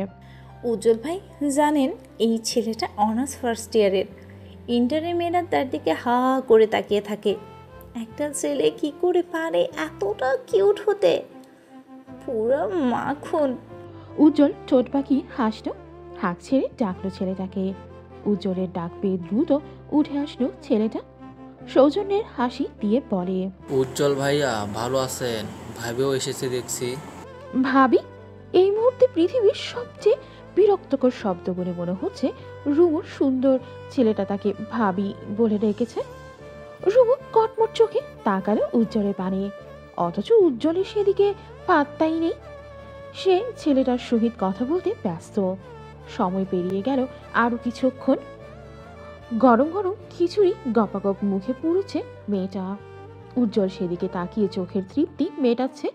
Speaker 2: উজ্জ্বল ভাই জানেন, এই ছেলেটা অনার্স ফার্স্ট ইয়ারের। ইন্টারের মেয়েরা তার দিকে হা করে তাকিয়ে থাকে। একটা ছেলে কি করে পারে এতটা কিউট হতে, পুরো মাখন।
Speaker 4: উজ্জ্বল ঠোঁট পাকিয়ে হাসল, হাঁক ছেড়ে ডাকলো ছেলেটাকে। উজ্জ্বলের ডাক পেয়ে দ্রুত উঠে আসলো ছেলেটা, সৌজন্যের হাসি দিয়ে বলে,
Speaker 12: উজ্জ্বল ভাইয়া ভালো আছেন? ভাবেও এসেছে দেখছি।
Speaker 4: ভাবি? এই মুহূর্তে পৃথিবীর সবচেয়ে বিরক্তকর শব্দ বলে মনে হচ্ছে রুমুর সুন্দর ছেলেটা তাকে ভাবি বলে রেখেছে। রুমু কটমট চোখে তাকালো উজ্জ্বলের পানে, অথচ উজ্জ্বলের সেদিকে পাত্তাই নেই। সে ছেলেটার সহিত কথা বলতে ব্যস্ত। সময় পেরিয়ে গেল আরো কিছুক্ষণ। গরম গরম খিচুড়ি গপাগপ মুখে পুড়েছে মেয়েটা। উজ্জ্বল সেদিকে তাকিয়ে চোখের তৃপ্তি মেটাচ্ছে।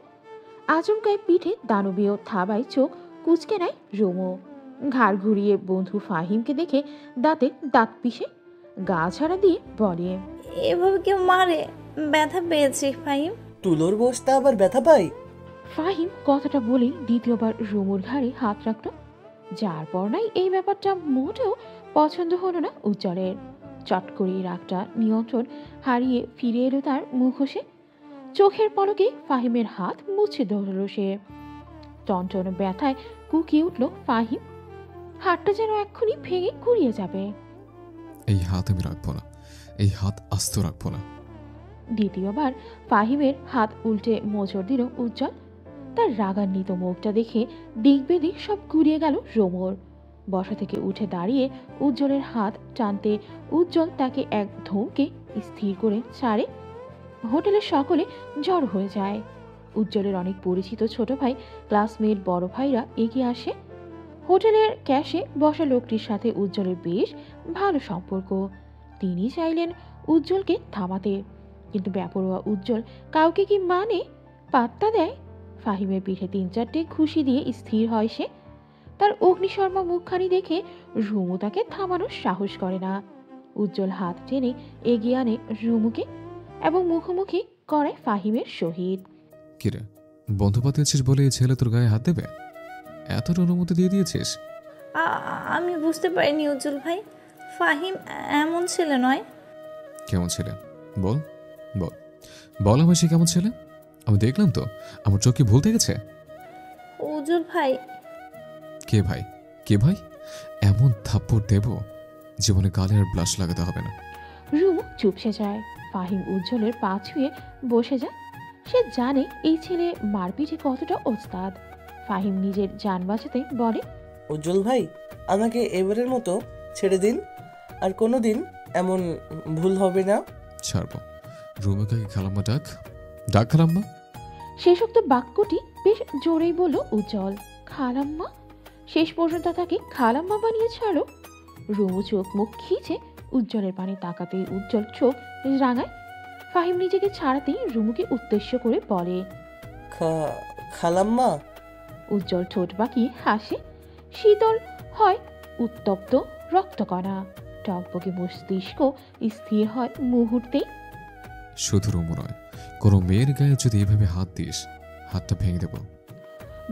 Speaker 4: আচমকায় পিঠে দানবীয় থাবায় চোখ কুঁচকে নেয় রুমু। ঘাড় ঘুরিয়ে বন্ধু ফাহিমকে দেখে দাঁতে দাঁত পিষে গা ছাড়া দিয়ে বলে,
Speaker 2: এভাবে কেউ মারে? ব্যথা পেয়েছি ফাহিম।
Speaker 13: তুলোর বস্তা আবার ব্যথা পাই?
Speaker 4: ফাহিম কথাটা বলেই দ্বিতীয়বার রুমুর ঘাড়ে হাত রাখল, যার পর নাই এই ব্যাপারটা মোটেও পছন্দ হলো না উজ্জ্বলের। চট করে রাগটা নিয়ন্ত্রণ হারিয়ে ফিরে এলো তার মুখোশে। চোখের পলকে ফাহিমের হাত মুছে ধরল সে। টনটন ব্যথায় কুকিয়ে উঠল ফাহিম, হাতটা যেন এক্ষুনি ভেঙে গুড়িয়ে যাবে।
Speaker 3: এই হাত আমি রাখবো না, এই হাত আস্ত রাখবো না।
Speaker 4: দ্বিতীয়বার ফাহিমের হাত উল্টে মোচড় দিল উজ্জ্বল। তার রাগান্বিত মুখটা দেখে দিক বেদিক সব ঘুরিয়ে গেল রোমর। বসা থেকে উঠে দাঁড়িয়ে উজ্জ্বলের হাত টানতে উজ্জ্বল তাকে এক ধমকে স্থির করে ছাড়ে। হোটেলের সকলে জড় হয়ে যায়। উজ্জ্বলের অনেক পরিচিত ছোট ভাই, ক্লাসমেট, বড় ভাইরা এগিয়ে আসে। হোটেলের ক্যাশে বসা লোকটির সাথে উজ্জ্বলের বেশ ভালো সম্পর্ক। তিনি চাইলেন উজ্জ্বলকে থামাতে, কিন্তু বেপরোয়া উজ্জ্বল কাউকে কি মানে, পাত্তা দেয়। ফাহিমের পিঠে 3-4টে ঘুষি দিয়ে স্থির হয় সে। তার অগ্নিশর্মা মুখখানি দেখে রুমু তাকে থামানোর সাহস করে না। উজ্জ্বল হাত টেনে এগিয়ে আনে রুমুকে এবং মুখোমুখি করে ফাহিমের সহিত।
Speaker 3: কিরে, বন্ধু পাতিয়েছিস বলে এই ছেলে তোর গায়ে হাত দেবে? এতটা অনুমতি দিয়ে দিয়েছিস?
Speaker 2: আমি বুঝতে পারিনি উজ্জ্বল ভাই, ফাহিম এমন ছেলে নয়।
Speaker 3: কেমন ছেলে বল, বল বল আমার, সে কেমন ছেলে? আমি দেখলাম তো, আমার চোখ কি ভুলতে গেছে?
Speaker 2: উজ্জ্বল ভাই।
Speaker 3: কে ভাই? কে ভাই? এমন থাপ্পড় দেব জীবনে গালে আর ব্লাশ লাগাতে হবে না।
Speaker 4: রুমু চুপসে যায়। ফাহিম উজ্জ্বলের পা ছুঁয়ে বসে যায়। সে জানে এই ছেলে মারপিটে কতটা ওস্তাদ। ফাহিম নিজের জান বাঁচাতে বলে,
Speaker 13: উজ্জ্বল ভাই আমাকে এবারের মতো ছেড়ে দিন, আর কোনোদিন এমন ভুল হবে না।
Speaker 3: ছাড়বো। রুমুকে খালাম্মা ডাক, ডাক খালাম্মা।
Speaker 4: শেষোক্ত বাক্যটি বেশ জোরেই বলল উজ্জ্বল। খালাম্মা? শেষ পর্যন্ত তাকে খালাম্মা বানিয়ে ছাড়ো। রুমু চোখ মুখ খিচে উজ্জ্বলের পানে তাকাতেই উজ্জ্বল চোখ রাঙায়। ফাহিম নিজেকে ছাড়াতেই রুমুকে উদ্দেশ্য করে বলে,
Speaker 13: খালাম্মা।
Speaker 4: উজ্জ্বল ঠোঁট বাঁকিয়ে হাসে। শীতল হয় উত্তপ্ত রক্তকণা, টকবকে মস্তিষ্ক স্থির হয় মুহূর্তেই।
Speaker 3: শুধু রুমু নয়, কোনো মেয়ের গায়ে যদি এভাবে হাত দিস, হাতটা ভেঙে দেব।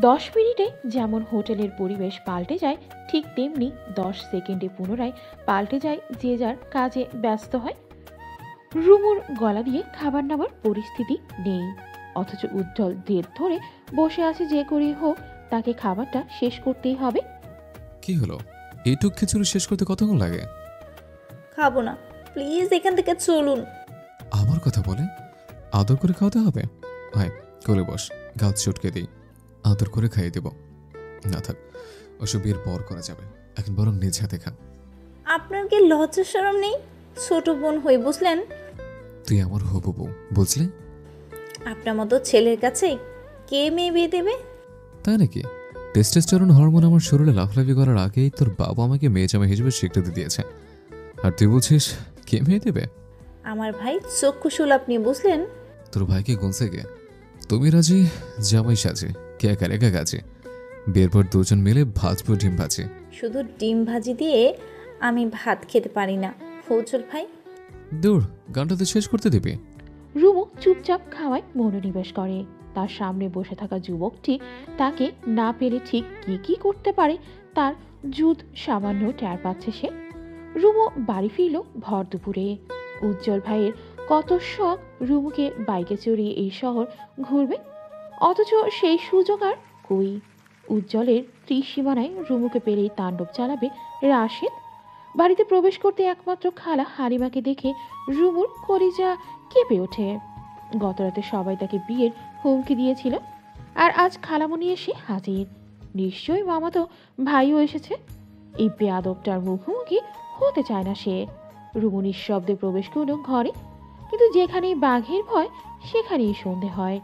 Speaker 4: 10 মিনিটে যেমন হোটেলের পরিবেশ পাল্টে যায়, ঠিক তেমনি 10 সেকেন্ডে পুনরায় পাল্টে যায় যে যার কাজে ব্যস্ত হয়। রুমুর গলা দিয়ে খাবার নামার পরিস্থিতি নেই, অথচ উজ্জ্বল জেদ ধরে বসে আছে যে করে হোক তাকে খাবারটা শেষ করতেই হবে।
Speaker 3: কি হলো, এইটুক খিচুড়ি শেষ করতে কতক্ষণ লাগে?
Speaker 2: খাবো না, প্লিজ এখান থেকে চলুন।
Speaker 3: আমার কথা বলে আদর করে খাওয়াতে হবে? হয় কোলে বস, গাল চটকে দিই, আদর করে খাইয়ে দেব। না থাক, ওসব বিয়ের পর করা যাবে, এখন বরং নিজ হাতে খা।
Speaker 2: আপনার কি লজ্জা শরম নেই? ছোট বোন হয়ে বুঝলেন?
Speaker 3: তুই আমার হবু বউ, বুঝলি?
Speaker 2: আপনার মতো ছেলের কাছে কে মেয়ে বিয়ে দেবে?
Speaker 3: তাই নাকি? টেস্টোস্টেরন হরমোন আমার শরীরে লাফলাফি করার আগেই তোর বাবা আমাকে মেয়ে জামাই হিসেবে স্বীকৃতি দিয়েছে, আর তুই বলছিস কে মেয়ে দেবে?
Speaker 2: আমার ভাই চক্ষু সুলাপ নিয়ে বুঝলেন?
Speaker 3: তোর ভাইকে গুনছে কে? তুমি রাজি, জামাই সাজে, কে একা একা গাছে, বিয়ের পর দুজন মিলে ভাজবো ডিম ভাজি।
Speaker 2: শুধু ডিম ভাজি দিয়ে আমি ভাত খেতে পারি না ফৌজল ভাই।
Speaker 3: দূর, গানটা তো শেষ করতে দিবি।
Speaker 4: রুমু চুপচাপ খাওয়ায় মনোনিবেশ করে। তার সামনে বসে থাকা যুবকটি তাকে না পেরে ঠিক কি কি করতে পারে তার জুদ সামান্য টের পাচ্ছে সে। রুমু বাড়ি ফিরল ভর দুপুরে। উজ্জ্বল ভাইয়ের কত শখ রুমুকে বাইকে চড়িয়ে এই শহর ঘুরবে, অথচ সেই সুযোগ আর কই। উজ্জ্বলের ত্রিসীমানায় রুমুকে পেলেই তাণ্ডব চালাবে রাশেদ। বাড়িতে প্রবেশ করতে একমাত্র খালা হালিমাকে দেখে রুমুর কলিজা কেঁপে ওঠে। গতরাতে সবাই তাকে বিয়ের হুমকি দিয়েছিল, আর আজ খালামণি এসে হাজির। নিশ্চয়ই মামাতো ভাইও এসেছে। এই বেয়াদবটার মুখোমুখি হতে চায় না সে। রুমু নিঃশব্দে প্রবেশ করল ঘরে, কিন্তু যেখানেই বাঘের ভয় সেখানেই সন্ধে হয়।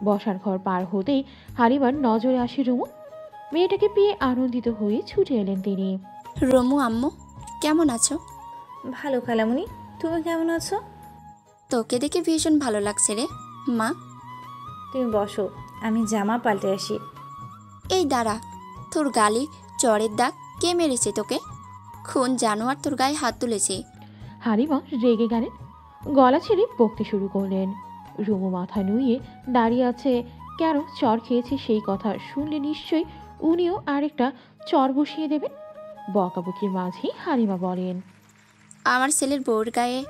Speaker 4: বসার ঘর পার হতেই হালিমার নজরে আসে রুমু। মেয়েটাকে পেয়ে আনন্দিত হয়ে ছুটে এলেন তিনি।
Speaker 14: রমু আম্মু কেমন আছো?
Speaker 2: ভালো খালামণি, তুমি কেমন আছো?
Speaker 14: তোকে দেখে ভীষণ ভালো লাগছে রে মা।
Speaker 2: তুমি বসো, আমি জামা পাল্টে আসি।
Speaker 14: এই দাঁড়া, তোর গালে চড়ের দাগ কে মেরেছে তোকে? কোন জানোয়ার তোর গায়ে হাত তুলেছে?
Speaker 4: হালিমা রেগে গেলেন, গলা ছেড়ে বকতে শুরু করলেন। রুমু মাথা নুইয়ে দাঁড়িয়ে আছে। কেন চর খেয়েছে সেই কথা শুনলে নিশ্চয়ই উনিও আরেকটা চর বসিয়ে দেবেন। বকাবকির মাঝেই হালিমা বলেন,
Speaker 14: আমার ছেলের বউর গায়ে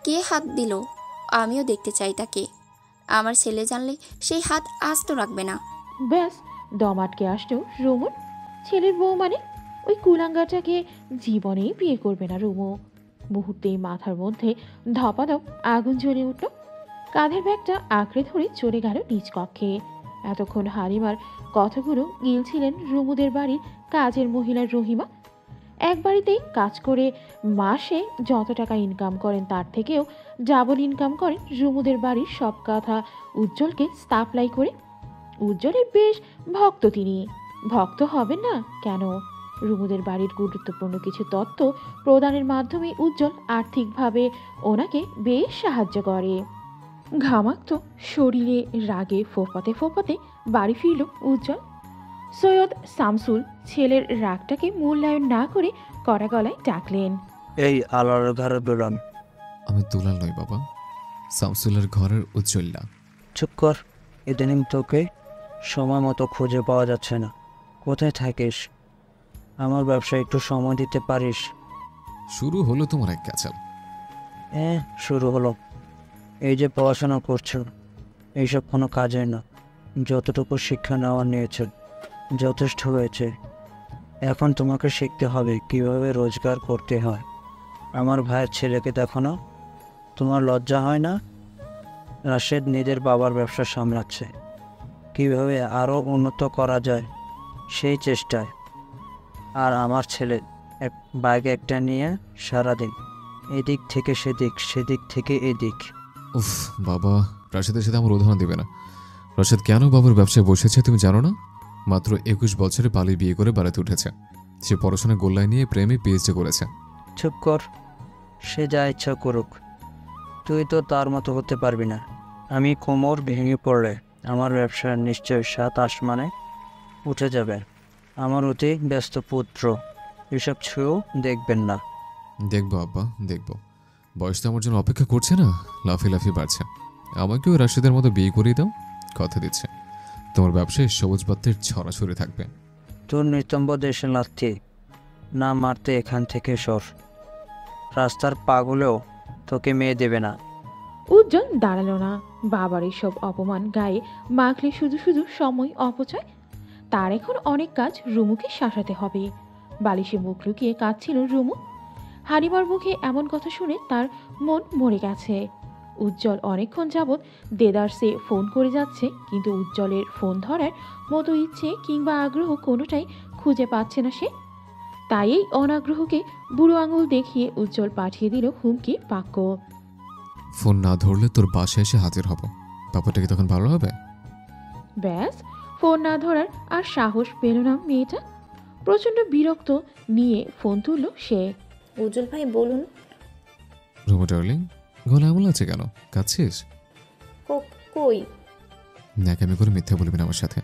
Speaker 14: কে হাত দিল? আমিও দেখতে চাই তাকে। আমার ছেলে জানলে সেই হাত আস্ত রাখবে না।
Speaker 4: ব্যাস, দম আটকে আসলো রুমুর। ছেলের বউ মানে ওই কুলাঙ্গাটাকে জীবনেই বিয়ে করবে না রুমু। মুহূর্তেই মাথার মধ্যে ধপাধপ আগুন জ্বলে উঠল। কাঁধের ব্যাগটা আঁকড়ে ধরে চলে গেল নিজ কক্ষে। এতক্ষণ হালিমার কথাগুলো গিলছিলেন রুমুদের বাড়ির কাজের মহিলা রহিমা। এক বাড়িতেই কাজ করে মাসে যত টাকা ইনকাম করেন তার থেকেও ডাবল ইনকাম করেন রুমুদের বাড়ির সব কথা উজ্জ্বলকে সাপ্লাই করে। উজ্জ্বলের বেশ ভক্ত তিনি। ভক্ত হবেন না কেন? রুমুদের বাড়ির গুরুত্বপূর্ণ কিছু তথ্য প্রদানের মাধ্যমে উজ্জ্বল আর্থিকভাবে ওনাকে বেশ সাহায্য করে। ঘামাক্ত শরীরে রাগে ফোপাতে ফোপাতে বাড়ি ফিরল উজ্জ্বল। সৈয়দ শামসুল ছেলের রাগটাকে মূল্যায়ন না করে কড়া গলায় ডাকলেন,
Speaker 15: এই আলোর ঘরে বেরোন।
Speaker 3: আমি দুলাল নই বাবা, শামসুলের ঘরের উজ্জ্বলা।
Speaker 15: চুপ কর, ইদানিং তোকে সময় মতো খুঁজে পাওয়া যাচ্ছে না। কোথায় থাকিস? আমার ব্যবসায় একটু সময় দিতে পারিস?
Speaker 3: শুরু হলো তোমার এক ক্যাচাল।
Speaker 15: শুরু হলো। এই যে পড়াশোনা করছো, এইসব কোনো কাজের না। যতটুকু শিক্ষা নেওয়া নিয়েছে যথেষ্ট হয়েছে। এখন তোমাকে শিখতে হবে কিভাবে রোজগার করতে হয়। আমার ভাইয়ের ছেলেকে দেখো না, তোমার লজ্জা হয় না? রাশেদ নিজের বাবার ব্যবসা সামলাচ্ছে, কিভাবে আরও উন্নত করা যায় সেই চেষ্টায়। আর আমার ছেলে বাইক একটা নিয়ে সারাদিন এদিক থেকে সেদিক, সেদিক থেকে এদিক।
Speaker 3: উফ বাবা, রাশেদের সাথে আমার উদাহরণ দেবে না। রাশেদ কেন বাবার ব্যবসায় বসেছে তুমি জানো না? মাত্র 21 বছরে পালিয়ে বিয়ে করে বাড়িতে উঠেছে। সে পড়াশোনা গোল্লায় নিয়ে প্রেমে পিএইচডি করেছে।
Speaker 15: চুপ কর, সে যা ইচ্ছা করুক, তুই তো তার মতো হতে পারবি না। আমি কোমর ভেঙে পড়লে আমার ব্যবসার নিশ্চয় 7 আসমানে উঠে যাবে। আমার অতি ব্যস্ত পুত্র এসব ছুঁয়েও দেখবেন না।
Speaker 3: দেখবো আব্বা, দেখবো। বয়স তো আমার জন্য অপেক্ষা করছে না, লাফিয়ে লাফিয়ে বাড়ছে। আমাকেও রাশেদের মতো বিয়ে করিয়ে দাও, কথা দিচ্ছে। তোমার ব্যবসায় সবুজ বাত্যের ছড়াছড়ি থাকবে।
Speaker 15: তোর নিতম্ব দেশে লাথি না মারতে এখান থেকে সর। রাস্তার পাগলেও তোকে মেয়ে দেবে না।
Speaker 4: উজ্জ্বল দাঁড়ালো না। বাবার এসব অপমান গায়ে মাখলে শুধু শুধু সময় অপচয়। তার এখন অনেক কাজ রুমুকে শাসাতে হবে। বালিশে মুখ লুকিয়ে কাঁদছিল রুমু। হালিমার মুখে এমন কথা শুনে তার মন মরে গেছে। উজ্জ্বল অনেকক্ষণ যাবৎ দেদারসে ফোন করে যাচ্ছে, কিন্তু উজ্জ্বলের ফোন ধরার মতো ইচ্ছে কিংবা আগ্রহ কোনোটাই খুঁজে পাচ্ছে না সে। তাই এই অনাগ্রহকে বুড়ো আঙুল দেখিয়ে উজ্জ্বল পাঠিয়ে দিল হুমকি বাক্য।
Speaker 3: ফোন না ধরলে তোর বাসায় এসে হাজির হব। ব্যাপারটা কি তখন ভালো হবে?
Speaker 4: ব্যাস, ফোন না ধরার আর সাহস পেল না মেয়েটা। প্রচণ্ড বিরক্ত নিয়ে ফোন তুলল সে।
Speaker 2: উজ্জ্বল ভাই বলুন।
Speaker 3: রুমু ডার্লিং, গলা এমন আছে কেন? কাঁদছিস?
Speaker 2: কই?
Speaker 3: ন্যাকামি করে মিথ্যা বলবি না আমার সাথে।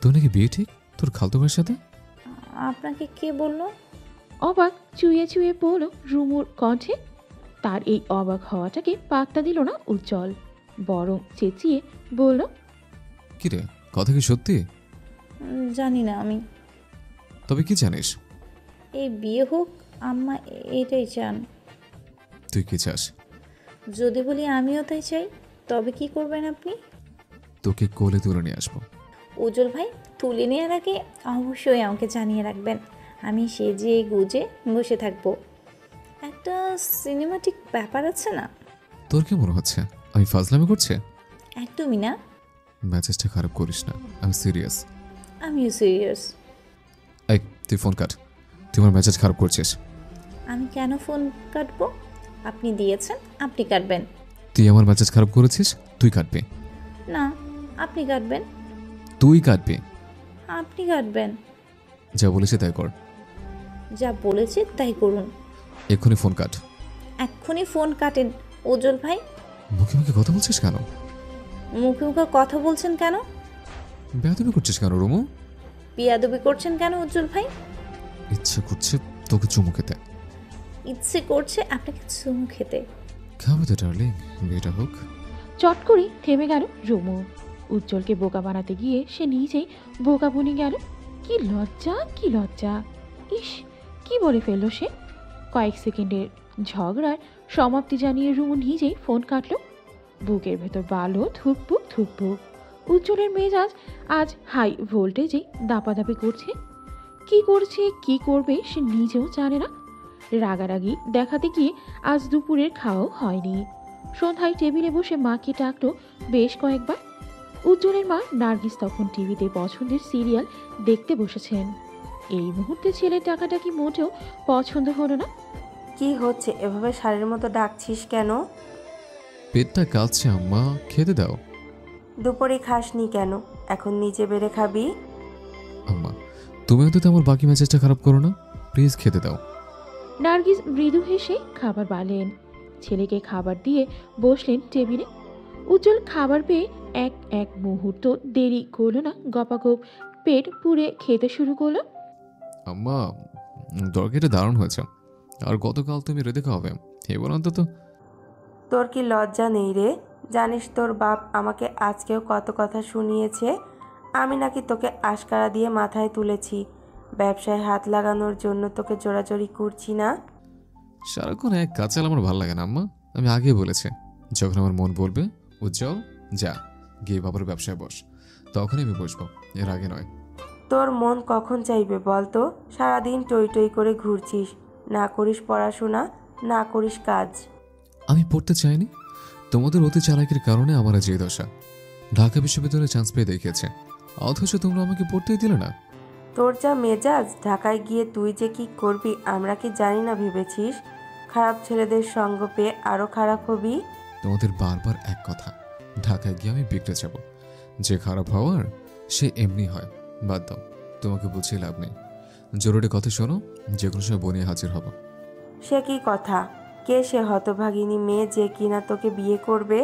Speaker 3: তোর নাকি বিয়ে ঠিক তোর খালতো ভাইয়ের সাথে?
Speaker 2: আপনাকে কে বললো?
Speaker 4: অবাক চুইয়ে চুইয়ে বলল রুমুর কণ্ঠে। তার এই অবাক হওয়াটাকে পাত্তা দিল না উজ্জ্বল, বরং চেঁচিয়ে বলল,
Speaker 3: কিরে, কথা কি সত্যি?
Speaker 2: জানি না আমি।
Speaker 3: তবে কি জানিস?
Speaker 2: এই বিয়ে হোক, আম্মা এটাই চান।
Speaker 3: তুই কি চাস?
Speaker 2: যদি বলি আমিও তাই চাই, তবে কি করবেন আপনি?
Speaker 3: তোকে কোলে তুলে নিয়ে আসবো।
Speaker 2: উজ্জ্বল ভাই, তুলে নেওয়ার আগে অবশ্যই আমাকে জানিয়ে রাখবেন। আমি সেজে গুজে বসে থাকবো। একটা সিনেমাটিক ব্যাপার আছে না?
Speaker 3: তোর কি মনে হচ্ছে আমি ফাজলামি করছি?
Speaker 2: একদমই না।
Speaker 3: মেজাজটা খারাপ করিস না, আমি সিরিয়াস।
Speaker 2: আমিও সিরিয়াস।
Speaker 3: এই তুই ফোন কাট, তুই আমার মেজাজ খারাপ করছিস।
Speaker 2: আমি কেন ফোন কাটবো? আপনি দিয়েছেন, আপনি কাটবেন।
Speaker 3: তুই আমার মেজাজ খারাপ করেছিস, তুই কাটবি
Speaker 2: না, আপনি কাটবেন।
Speaker 3: তুই কাটবি।
Speaker 2: আপনি কাটবেন।
Speaker 3: যা বলেছি তাই কর।
Speaker 2: যা বলেছি তাই করুন।
Speaker 3: এক্ষুনি ফোন কাট।
Speaker 2: এক্ষুনি ফোন কাটেন। উজ্জ্বল ভাই,
Speaker 3: মুখে মুখে কথা বলছিস কেন?
Speaker 2: মুখে মুখে কথা বলছেন কেন?
Speaker 3: বেয়াদবি করছিস কেন রুমু?
Speaker 2: বিয়াদবি করছেন কেন উজ্জ্বল ভাই?
Speaker 3: ইচ্ছে করছে তোকে চুমু খেতে।
Speaker 2: ইচ্ছে করছে আপনাকে চুমু খেতে।
Speaker 3: খাবে তো ডার্লিং, বিয়েটা হোক।
Speaker 4: চট করে থেমে গেল রুমু। উজ্জ্বলকে বোকা বানাতে গিয়ে সে নিজেই বোকা বনে গেল। কি লজ্জা, কি লজ্জা! ইস, কি বলে ফেললো সে! কয়েক সেকেন্ডের ঝগড়ার সমাপ্তি জানিয়ে রুমু নিজেই ফোন কাটল। বুকের ভেতর বালো ধুকপুক ধুকপুক। উজ্জ্বলের মেজাজ আজ হাই ভোল্টেজে দাপাদাপি করছে। কি করছে, কি করবে সে নিজেও জানে না। রাগারাগি দেখাতে গিয়ে আজ দুপুরের খাওয়াও হয়নি। সন্ধ্যায় টেবিলে বসে মাকে ডাকলো বেশ কয়েকবার। উজ্জ্বলের মা নার্গিস তখন টিভিতে পছন্দের সিরিয়াল দেখতে বসেছেন। এই মুহূর্তে ছেলের ডাকাডাকি মোটেও পছন্দ হলো না।
Speaker 16: কি হচ্ছে, এভাবে সারের মতো ডাকছিস কেন?
Speaker 3: পেটটা কাঁদছে আম্মা, খেতে দাও।
Speaker 16: দুপুরে খাসনি কেন? এখন নিচে বেড়ে খাবি?
Speaker 3: আম্মা, তুমি অন্তত আমার বাকি মেজাজটা খারাপ করো না, প্লিজ খেতে দাও।
Speaker 4: নার্গিস মৃদু হেসে খাবার বাড়লেন। ছেলেকে খাবার দিয়ে বসলেন টেবিলে। উজ্জ্বল খাবার পেয়ে এক এক মুহূর্ত দেরি করলো না, গপাগপ পেট পুড়ে খেতে শুরু করলো।
Speaker 3: আম্মা, তরকারিটা দারুণ হয়েছে। আর গতকাল তুমি রেঁধে খাওয়াবে, এবার অন্তত।
Speaker 16: তোর কি লজ্জা নেই রে? জানিস তোর বাপ আমাকে আজকেও কত কথা শুনিয়েছে। আমি নাকি তোকে আশকারা দিয়ে মাথায় তুলেছি, ব্যবসায় হাত লাগানোর জন্য তোকে জোরাজোরি করছি না।
Speaker 3: সারাক্ষণ এক কাচাল আমার ভালো লাগে না আম্মা। আমি আগেই বলেছি, যখন আমার মন বলবে উজ্জ্বল যা গিয়ে বাবার ব্যবসায় বস, তখনই আমি বসবো, এর আগে নয়।
Speaker 16: তোর মন কখন চাইবে বলতো? সারাদিন টই টই করে ঘুরছিস, না করিস পড়াশোনা, না করিস কাজ।
Speaker 3: আমি পড়তে চাইনি, তোমাদের অতি চালাকির কারণে আমার যে দশা। ঢাকা বিশ্ববিদ্যালয়ে চান্স পেয়ে দেখিয়েছে, অথচ তোমরা আমাকে পড়তেই দিলে না।
Speaker 16: তোর যা মেজাজ, ঢাকায় গিয়ে তুই যে কি করবি আমরা কি জানি না ভেবেছিস? খারাপ ছেলেদের সঙ্গ পেয়ে আরো খারাপ হবি।
Speaker 3: তোমাদের বারবার এক কথা, ঢাকায় গিয়ে আমি বিগড়ে যাব। যে খারাপ হওয়ার সে এমনি হয়, বাদ দাও, তোমাকে বুঝিয়ে লাভ নেই। জরুরি কথা শোনো, যে কোনো সময় বনিয়ে হাজির হব।
Speaker 16: সে কি কথা? কে সে হতভাগিনী মেয়ে যে কিনা তোকে বিয়ে করবে?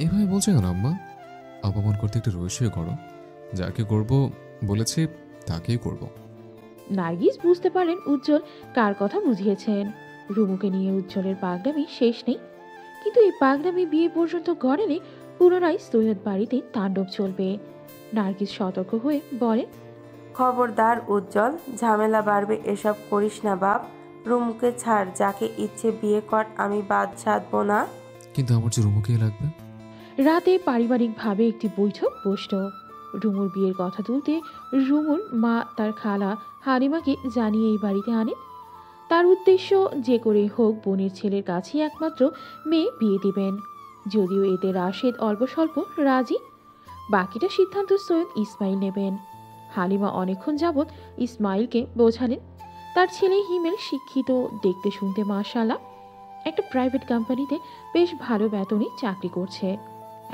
Speaker 3: এভাবে বলছো কেন আম্মা? অপমান করতে একটু রহস্যই করো। যাকে করব বলেছি তাকেই করব।
Speaker 4: নার্গিস বুঝতে পারেন উজ্জ্বল কার কথা বুঝিয়েছেন। রুমুকে নিয়ে উজ্জ্বলের পাগড়ামি শেষ নেই, কিন্তু এই পাগড়ামি বিয়ে পর্যন্ত গড়েলে পুনরায় সৈয়দ বাড়িতে তাণ্ডব চলবে। নার্গিস সতর্ক হয়ে বলে,
Speaker 16: খবরদার উজ্জ্বল, ঝামেলা বাড়বে, এসব করিস না বাপ। রুমুকে ছাড়, যাকে ইচ্ছে বিয়ে কর, আমি বাদ সাধবো না।
Speaker 3: কিন্তু আমার যে রুমুকেই লাগবে।
Speaker 4: রাতে পারিবারিকভাবে একটি বৈঠক বসল। রুমুর বিয়ের কথা তুলতে রুমুর মা তার খালা হালিমাকে জানিয়ে এই বাড়িতে আনেন। তার উদ্দেশ্য যে করেই হোক বোনের ছেলের কাছেই একমাত্র মেয়ে বিয়ে দিবেন। যদিও এতে রাশেদ অল্প স্বল্প রাজি, বাকিটা সিদ্ধান্ত সৈয়দ ইসমাইল নেবেন। হালিমা অনেকক্ষণ যাবৎ ইসমাইলকে বোঝালেন তার ছেলে হিমেল শিক্ষিত, দেখতে শুনতে মাশাআল্লাহ, একটা প্রাইভেট কোম্পানিতে বেশ ভালো বেতনে চাকরি করছে।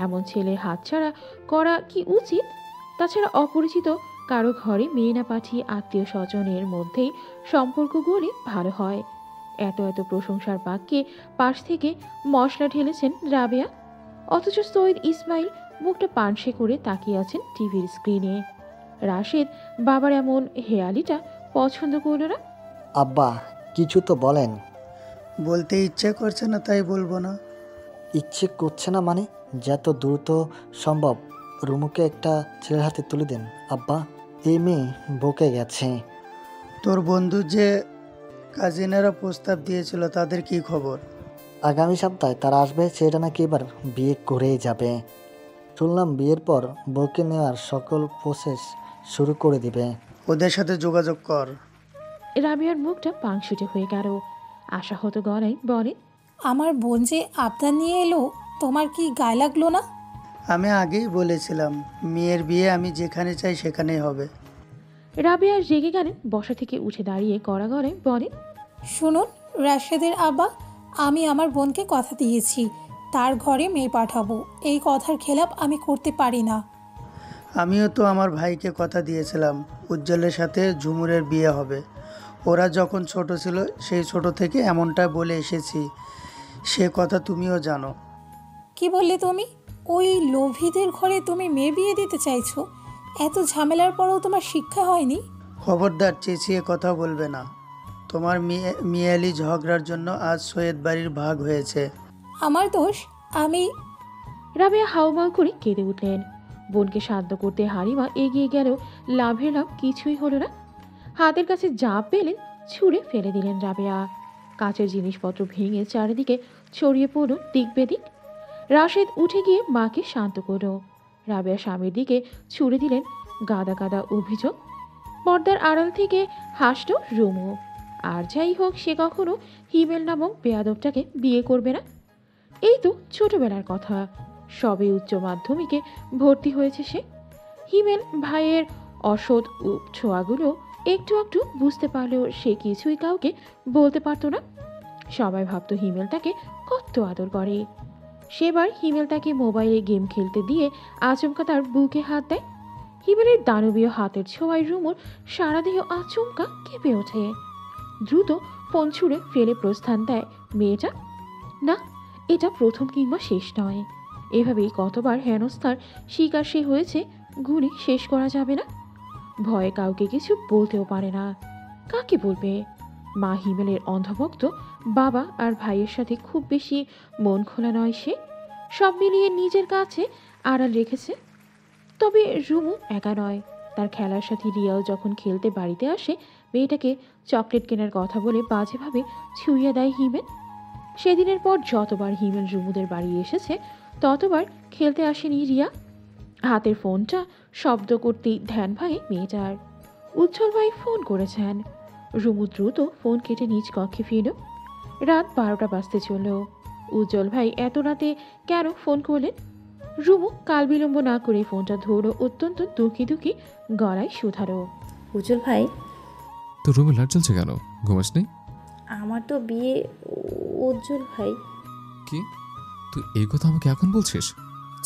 Speaker 4: এমন ছেলে হাতছাড়া করা কি উচিত? তাছাড়া অপরিচিত কারো ঘরে মেয়ে না পাঠিয়ে আত্মীয় স্বজনের মধ্যেই সম্পর্ক গড়ে ভালো হয়। এত এত প্রশংসার বাক্যে পাশ থেকে মশলা ঢেলেছেন রাবেয়া, অথচ সৈয়দ ইসমাইল মুখটা পানসে করে তাকিয়ে আছেন টিভির স্ক্রিনে। রাশেদ বাবার এমন হেয়ালিটা পছন্দ করল না।
Speaker 9: আব্বা কিছু তো বলেন।
Speaker 10: বলতে ইচ্ছে করছে না তাই বলবো না।
Speaker 9: ইচ্ছে করছে না মানে? যত দ্রুত সম্ভব রুমুকে একটা ছেলের হাতে তুলে দেন আব্বা। এই মেয়ে বকে গেছে।
Speaker 10: তোর বন্ধু যে কাজিনেরা প্রস্তাব দিয়েছিল তাদের কি খবর?
Speaker 9: আগামী সপ্তাহে তারা আসবে, সেটা নাকি এবার বিয়ে করেই যাবে। শুনলাম বিয়ের পর বউকে নেওয়ার সকল প্রসেস শুরু করে দিবে।
Speaker 10: ওদের সাথে যোগাযোগ কর।
Speaker 4: রাবিয়ার মুখটা পাংশুটে হয়ে গেল। আশাহত গলায় বলে,
Speaker 11: আমার বোন যে আবদার নিয়ে এলো, তোমার কি গায়ে লাগলো না?
Speaker 10: আমি আগেই বলেছিলাম মেয়ের বিয়ে আমি যেখানে চাই সেখানেই হবে।
Speaker 4: রাবিয়া রেগে গেলেন, বসা থেকে উঠে দাঁড়িয়ে কড়া গলায় বলে,
Speaker 11: শুনুন রাশেদের আব্বা, আমি আমার বোনকে কথা দিয়েছি তার ঘরে মেয়ে পাঠাবো। এই কথার খেলাপ আমি করতে পারি না।
Speaker 10: আমিও তো আমার ভাইকে কথা দিয়েছিলাম উজ্জ্বলের সাথে ঝুমুরের বিয়ে হবে। ওরা যখন ছোট ছিল সেই ছোট থেকে এমনটা বলে এসেছি, সে কথা তুমিও জানো।
Speaker 11: কি বললে তুমি? ওই লোভীদের ঘরে তুমি মেয়ে বিয়ে দিতে চাইছো? এত ঝামেলার পরেও তোমার শিক্ষা হয়নি?
Speaker 10: খবরদার চেঁচিয়ে কথা বলবে না। তোমার মিয়ালি ঝগড়ার জন্য আজ সৈয়দ বাড়ির ভাগ হয়েছে।
Speaker 11: আমার দোষ? আমি?
Speaker 4: রাবিয়া হাউমাউ করে কেঁদে উঠলেন। বোনকে শান্ত করতে হালিমা এগিয়ে গেলেও লাভের লাভ কিছুই হলো না। হাতের কাছে যা পেলেন ছুঁড়ে ফেলে দিলেন রাবেয়া। কাচের জিনিসপত্র ভেঙে চারিদিকে ছড়িয়ে পড়ল দিক বেদিক। রাশেদ উঠে গিয়ে মাকে শান্ত করল। রাবেয়া স্বামীর দিকে ছুড়ে দিলেন গাদা গাদা অভিযোগ। পর্দার আড়াল থেকে হাসল রুমু। আর যাই হোক, সে কখনো হিমেল নামক বেয়াদবটাকে বিয়ে করবে না। এই তো ছোটবেলার কথা, সবে উচ্চ মাধ্যমিকে ভর্তি হয়েছে সে। হিমেল ভাইয়ের অসৎ ছোঁয়াগুলো একটু একটু বুঝতে পারলেও সে কিছুই কাউকে বলতে পারতো না। সবাই ভাবতো হিমেল তাকে কত আদর করে। সেবার হিমেল তাকে মোবাইলে গেম খেলতে দিয়ে আচমকা তার বুকে হাত দেয়। হিমেলের দানবীয় হাতের ছোঁয়ায় রুমুর সারা দেহ আচমকা কেঁপে ওঠে। দ্রুত ফোন ছুঁড়ে ফেলে প্রস্থান দেয় মেয়েটা। না, এটা প্রথম কিংবা শেষ নয়। এভাবেই কতবার হেনস্থার শিকার সে হয়েছে গুণে শেষ করা যাবে না। ভয়ে কাউকে কিছু বলতেও পারে না। কাকে বলবে? মা হিমেলের অন্ধভক্ত, বাবা আর ভাইয়ের সাথে খুব বেশি মন খোলা নয় সে। সব মিলিয়ে নিজের কাছে আড়াল রেখেছে। তবে রুমু একা নয়। তার খেলার সাথে রিয়াও যখন খেলতে বাড়িতে আসে, মেয়েটাকে চকলেট কেনার কথা বলে বাজেভাবে ছুঁয়ে দেয় হিমেল। সেদিনের পর যতবার হিমেল রুমুদের বাড়ি এসেছে ততবার খেলতে আসেনি রিয়া। হাতের ফোনটা শব্দ করতেই ধ্যান ভাঙে মেয়েটার। উজ্জ্বল ভাই ফোন করেছেন। রুমু দ্রুত ফোন কেটে নিজ কক্ষে ফিরল। রাত 12টা বাজতে চলল। উজ্জ্বল ভাই এত রাতে কেন ফোন করলেন? রুমু কাল বিলম্ব না করে ফোনটা ধরল, অত্যন্ত দুঃখী দুঃখী গলায় শুধালো,
Speaker 2: উজ্জ্বল ভাই।
Speaker 3: তো রুমে লাইট জ্বলছে কেন? ঘুমাস নেই?
Speaker 2: আমার তো বিয়ে। উজ্জ্বল ভাই।
Speaker 3: কি তুই এই কথা আমাকে এখন বলছিস?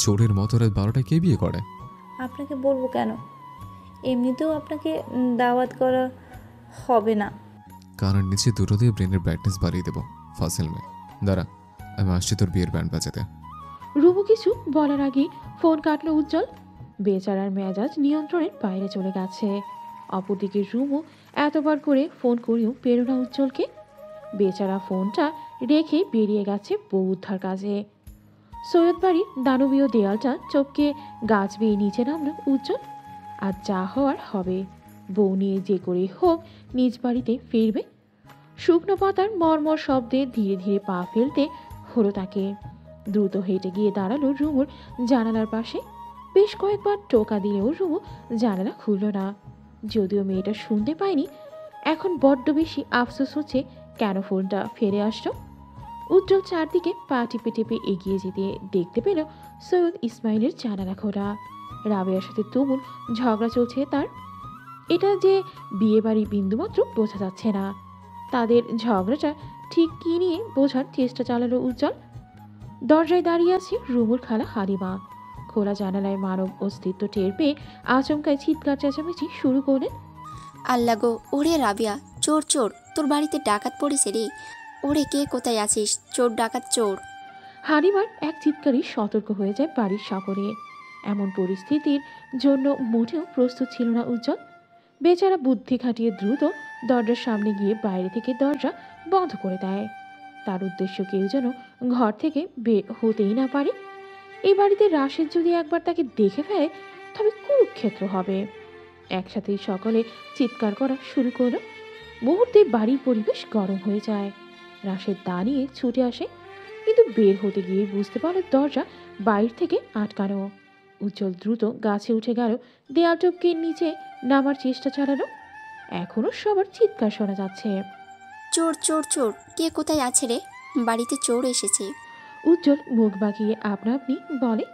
Speaker 3: চোরের মতো রাত 12টায় কে বিয়ে করে?
Speaker 2: আপনাকে বলবো কেন? এমনিতেও আপনাকে দাওয়াত করা হবে না।
Speaker 3: কানের নিচে দুটো দিয়ে ব্রেনের ব্রাইটনেস বাড়িয়ে দেবো। ফাসিল মেয়ে, দাঁড়া, আমি আসছি তোর বিয়ের ব্যান্ড বাজাতে।
Speaker 4: রুমু কিছু বলার আগেই ফোন কাটলো উজ্জ্বল। বেচারার মেজাজ নিয়ন্ত্রণের বাইরে চলে গেছে। অপরদিকে রুমু এতবার করে ফোন করেও পেল না উজ্জ্বলকে। বেচারা ফোনটা রেখে বেরিয়ে গেছে বউ উদ্ধার কাজে। সৈয়দ বাড়ির দানবীয় দেয়ালটা চোখকে গাছ বেয়ে নিচে নামলো উজ্জ্বল। আর যা হওয়ার হবে। বউ নিয়ে যে করেই হোক নিজ বাড়িতে ফিরবে। শুকনো পাতার মর্মর শব্দে ধীরে ধীরে পা ফেলতে হলো তাকে। দ্রুত হেঁটে গিয়ে দাঁড়ালো রুমুর জানালার পাশে। বেশ কয়েকবার টোকা দিলেও রুমু জানালা খুলল না। যদিও মেয়েটা শুনতে পায়নি, এখন বড্ড বেশি আফসোস হচ্ছে কেন ফোনটা ফেলে আসলো। উজ্জ্বল চারদিকে পা টিপে টিপে এগিয়ে যেতে দেখতে পেল সৈয়দ ইসমাইলের জানালা খোলা। রাবেয়ার সাথে তুমুল ঝগড়া চলছে তার। এটা যে বিয়ে বাড়ি বিন্দুমাত্র বোঝা যাচ্ছে না। তাদের ঝগড়াটা ঠিক কী নিয়ে বোঝার চেষ্টা চালালো উজ্জ্বল। দরজায় দাঁড়িয়ে আছে রুমুর খালা হালিমা। খোলা জানালায় মানব অস্তিত্ব টের পেয়ে আচমকায় চিৎকার চেঁচামেচি শুরু করলেন।
Speaker 14: আল্লাহ গো, ওরে রাবিয়া, চোর চোর, তোর বাড়িতে ডাকাত পড়েছে রে। ওরে কে কোথায় আছিস? চোর ডাকাত চোর।
Speaker 4: হালিমার এক চিৎকারই সতর্ক হয়ে যায় বাড়ির সকলে। এমন পরিস্থিতির জন্য মোটেও প্রস্তুত ছিল না উজ্জ্বল। বেচারা বুদ্ধি খাটিয়ে দ্রুত দরজার সামনে গিয়ে বাইরে থেকে দরজা বন্ধ করে দেয়। তার উদ্দেশ্য কেউ যেন ঘর থেকে বের হতেই না পারে। এই বাড়িতে রাশেদ যদি একবার তাকে দেখে ফেলে তবে কুরুক্ষেত্র হবে। একসাথেই সকলে চিৎকার করা শুরু করলো। মুহূর্তে বাড়ির পরিবেশ গরম হয়ে যায়। রাশেদ দাঁড়িয়ে ছুটে আসে, কিন্তু বের হতে গিয়ে বুঝতে পারল দরজা বাইরে থেকে আটকানো। উজ্জ্বল দ্রুত গাছে উঠে গেল, দেয়াল টপকে নিচে নামার চেষ্টা চালানো। এখনো সবার চিৎকার শোনা যাচ্ছে।
Speaker 14: চোর চোর চোর, কে কোথায় আছে রে? বাড়িতে চোর এসেছে।
Speaker 4: উজ্জ্বল মুখ বাঁকিয়ে আপনা আপনি বলে,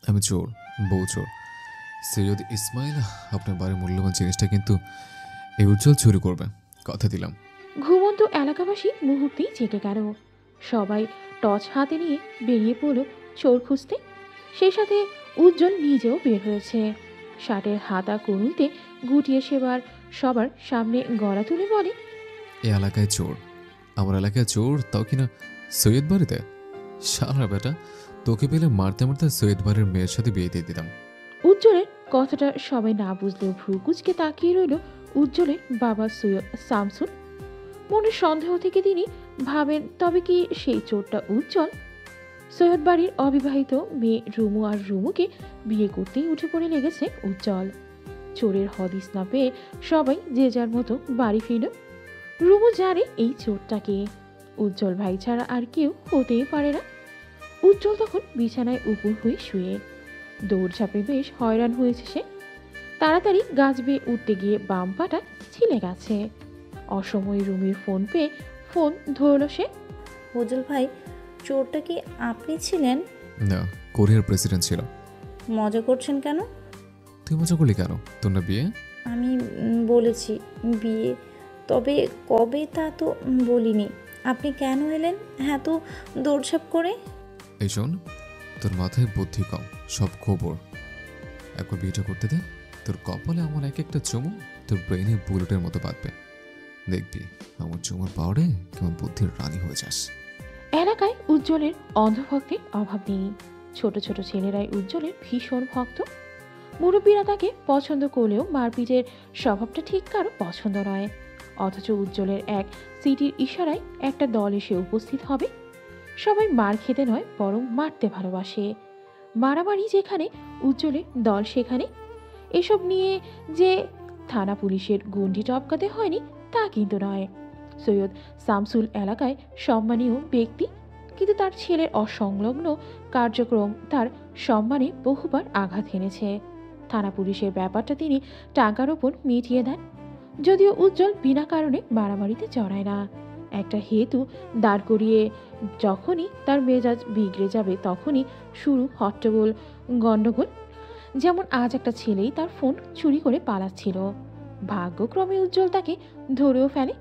Speaker 3: আমি চোর, বউ চোর। সৈয়দ ইসমাইল আপনার বাড়ির মূল্যবান জিনিসটা কিন্তু এই উজ্জ্বল চুরি করবে, কথা দিলাম।
Speaker 4: ঘুমন্ত এলাকাবাসী মুহূর্তেই জেগে গেল। সবাই টর্চ হাতে নিয়ে বেরিয়ে পড়ল চোর খুঁজতে। সেই সাথে উজ্জ্বল নিজেও বের হয়েছে। শার্টের হাতা কনুইতে গুটিয়ে সবার সামনে গলা তুলে বলে,
Speaker 3: এ এলাকায় চোর, আমার এলাকায় চোর, তাও কিনা সৈয়দ বাড়িতে। শালা বেটা, তোকে পেলে মারতে মারতে সৈয়দ বাড়ির মেয়ের সাথে বিয়ে দিয়ে দিতাম।
Speaker 4: উজ্জ্বলের কথাটা সবাই না বুঝলেও ভ্রু কুচকে তাকিয়ে রইল উজ্জ্বলের বাবা সৈয়দ শামসুল। মনের সন্দেহ থেকে তিনি ভাবেন, তবে কি সেই চোরটা উজ্জ্বল? সৈয়দ বাড়ির অবিবাহিত মেয়ে রুমু আর রুমুকে বিয়ে করতেই উঠে পড়ে লেগেছে উজ্জ্বল। চোরের হদিস না পেয়ে সবাই যে যার মতো বাড়ি ফিরল। রুমু জানে এই চোরটাকে উজ্জ্বল ভাই ছাড়া আর কেউ হতেই পারে না। উজ্জ্বল তখন বিছানায় উপর হয়ে শুয়ে। দৌড়ঝাঁপে বেশ হয়রান হয়েছে সে। তাড়াতাড়ি গাছ বেয়ে উঠতে গিয়ে বাম পাটা ছিলে গেছে। অসময়ে রুমির ফোন পেয়ে ফোন ধরল সে।
Speaker 2: উজ্জ্বল ভাই, চোরটা কি আপনি ছিলেন?
Speaker 3: না, কোরিয়ার প্রেসিডেন্ট ছিল।
Speaker 2: মজা করছেন কেন?
Speaker 3: তুই মজা করলি কেন? তোর না বিয়ে?
Speaker 2: আমি বলেছি বিয়ে, তবে কবে তা তো বলিনি। আপনি কেন এলেন এত দৌড়ঝাঁপ করে?
Speaker 3: এই শোন, তোর মাথায় বুদ্ধি কম, সব খবর। একবার বিয়েটা করতে দে, তোর কপালে আমার এক একটা চুমু তোর ব্রেনে বুলেটের মতো বাঁধবে। দেখবি আমার চুমুর পাওয়ারে কেমন বুদ্ধির রানী হয়ে যাস।
Speaker 4: এলাকায় উজ্জ্বলের অন্ধভক্তের অভাব নেই। ছোট ছোট ছেলেরাই উজ্জ্বলের ভীষণ ভক্ত। মুরব্বীরা তাকে পছন্দ করলেও মারপিটের স্বভাবটা ঠিক কারো পছন্দ নয়। অথচ উজ্জ্বলের এক সিটির ইশারায় একটা দল এসে উপস্থিত হবে। সবাই মার খেতে নয়, বরং মারতে ভালোবাসে। মারামারি যেখানে, উজ্জ্বলের দল সেখানে। এসব নিয়ে যে থানা পুলিশের গণ্ডি টপকাতে হয়নি তা কিন্তু নয়। সৈয়দ শামসুল এলাকায় সম্মানীয় ব্যক্তি, কিন্তু তার ছেলের অসংলগ্ন কার্যক্রম তার সম্মানে বহুবার আঘাত এনেছে। থানা পুলিশের ব্যাপারটা তিনি টাকার ওপর মিটিয়ে দেন। যদিও উজ্জ্বল বিনা কারণে মারামারিতে জড়ায় না। একটা হেতু দাঁড় করিয়ে যখনই তার মেজাজ বিগড়ে যাবে তখনই শুরু হট্টগোল, গণ্ডগোল। যেমন আজ একটা ছেলেই তার ফোন চুরি করে পালাচ্ছিল। ভাগ্যক্রমে উজ্জ্বল তাকে ধরেও ফেলে।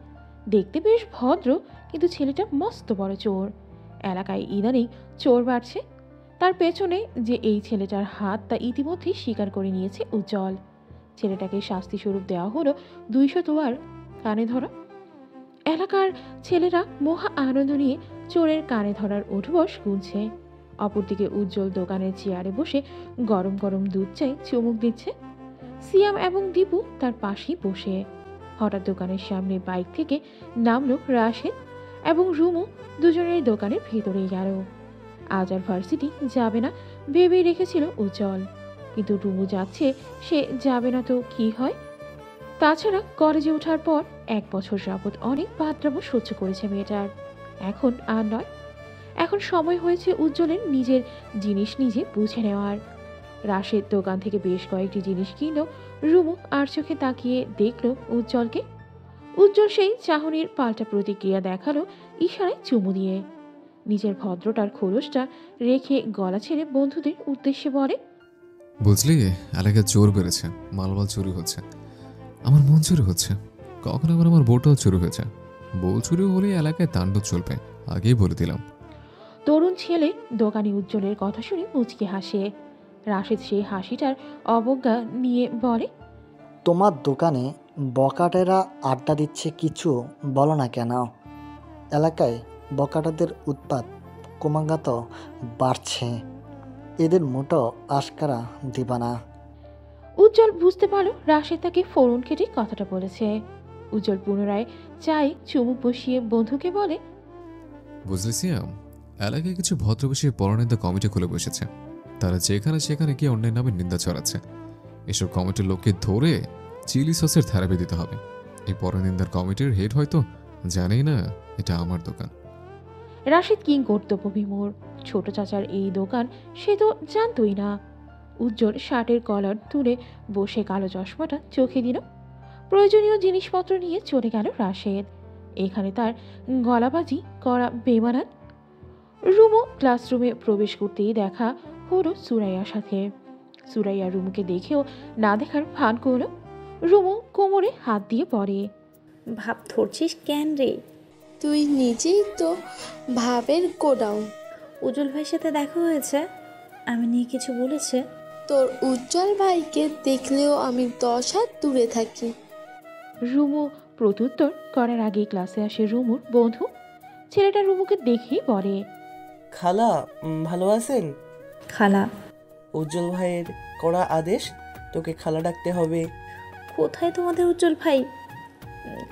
Speaker 4: দেখতে বেশ ভদ্র, কিন্তু ছেলেটা মস্ত বড় চোর। এলাকায় ইদানিং চোর বাড়ছে। তার পেছনে যে এই ছেলেটার হাত তা ইতিমধ্যেই স্বীকার করে নিয়েছে উজ্জ্বল। ছেলেটাকে শাস্তি স্বরূপ দেওয়া হলো 200 বার কানে ধরা। এলাকার ছেলেরা মহা আনন্দ নিয়ে চোরের কানে ধরার উঠবস গুনছে। অপরদিকে উজ্জ্বল দোকানের চেয়ারে বসে গরম গরম দুধ চাই চুমুক দিচ্ছে। সিয়াম এবং দীপু তার পাশেই বসে। হঠাৎ দোকানের সামনে বাইক থেকে নামলো রাশেদ এবং রুমু। দুজনের দোকানের ভেতরেই গেল। আজ আর ভার্সিটি যাবে না ভেবেই রেখেছিল উজ্জ্বল, কিন্তু রুমু যাচ্ছে, সে যাবে না তো কি হয়? তাছাড়া কলেজে ওঠার পর 1 বছর যাবৎ অনেক বাদরামো সহ্য করেছে মেয়েটার। এখন আর নয়। এখন সময় হয়েছে উজ্জ্বলের নিজের জিনিস নিজে বুঝে নেওয়ার। রাশেদ দোকান থেকে বেশ কয়েকটি জিনিস কিনল। রুমু আর চোখে তাকিয়ে দেখল উজ্জ্বলকে। উজ্জ্বল সেই চাহনির পাল্টা প্রতিক্রিয়া দেখালো ইশারায় চুমু দিয়ে। নিজের ভদ্রতার খোলসটা রেখে গলা ছেড়ে বন্ধুদের উদ্দেশ্যে বলে,
Speaker 3: বুঝলি, এলাকায় চোর বেড়েছে, মালমাল চুরি হচ্ছে, আমার মন চুরি হচ্ছে, কখন আবার আমার বউটাও চুরি হয়েছে। বউ চুরি হলেই এলাকায় তাণ্ডব চলবে, আগেই বলে দিলাম।
Speaker 4: তরুণ ছেলে দোকানি উজ্জ্বলের কথা শুনে মুচকি হাসে। রাশেদ সেই হাসিটার অবজ্ঞা নিয়ে বলে,
Speaker 9: তোমার দোকানে বকাটেরা আড্ডা দিচ্ছে, কিছু বলো না কেন? এলাকায় বকাটাদের উৎপাত ক্রমাগত বাড়ছে, এদের মোটো আশকারা দিবা না।
Speaker 4: উজ্জ্বল বুঝতে পারল রাশেদ তাকে ফোরন কেটে কথাটা বলেছে। উজ্জ্বল পুনরায় চায়ে চুমুক বসিয়ে বন্ধুকে বলে,
Speaker 3: বুঝলি সিয়াম, এলাকায় কিছু ভদ্রবেশী পরনিন্দা কমিটি খুলে বসেছে। তারা যেখানে সেখানে গিয়ে অন্যের নামে নিন্দা ছড়াচ্ছে। এসব কমিটির লোককে ধরে চিলি সসের থেরাপি দিতে হবে। এই পরনিন্দার কমিটির হেড হয়তো জানেই না এটা আমার দোকান।
Speaker 4: রাশেদ কিং কর্তব্য বিমূঢ়। ছোট চাচার এই দোকান সে তো জানতই না। উজ্জ্বল শার্টের কলার তুলে বসে কালো চশমাটা চোখে দিল। প্রয়োজনীয় জিনিসপত্র নিয়ে চলে গেল রাশেদ। এখানে তার গলাবাজি করা বেমানান। রুমু ক্লাসরুমে প্রবেশ করতেই দেখা হলো সুরাইয়ার সাথে। সুরাইয়া রুমুকে দেখেও না দেখার ভান করল। রুমু কোমরে হাত দিয়ে পড়ে,
Speaker 2: ভাব ধরছিস কেন রে?
Speaker 6: তুই নিজেই তো ভাবের গোডাউন।
Speaker 2: উজ্জ্বল ভাইয়ের সাথে দেখা হয়েছে, আমি নিয়ে কিছু বলেছে?
Speaker 6: তোর উজ্জ্বল ভাইকে দেখলেও আমি 10 হাত দূরে থাকি।
Speaker 4: রুমু প্রত্যুত্তর করার আগেই ক্লাসে আসে রুমুর বন্ধু। ছেলেটা রুমুকে দেখেই বলে,
Speaker 13: খালা ভালো আছেন?
Speaker 2: খালা?
Speaker 13: উজ্জ্বল ভাইয়ের কড়া আদেশ, তোকে খালা ডাকতে হবে।
Speaker 2: কোথায় তোমাদের উজ্জ্বল ভাই?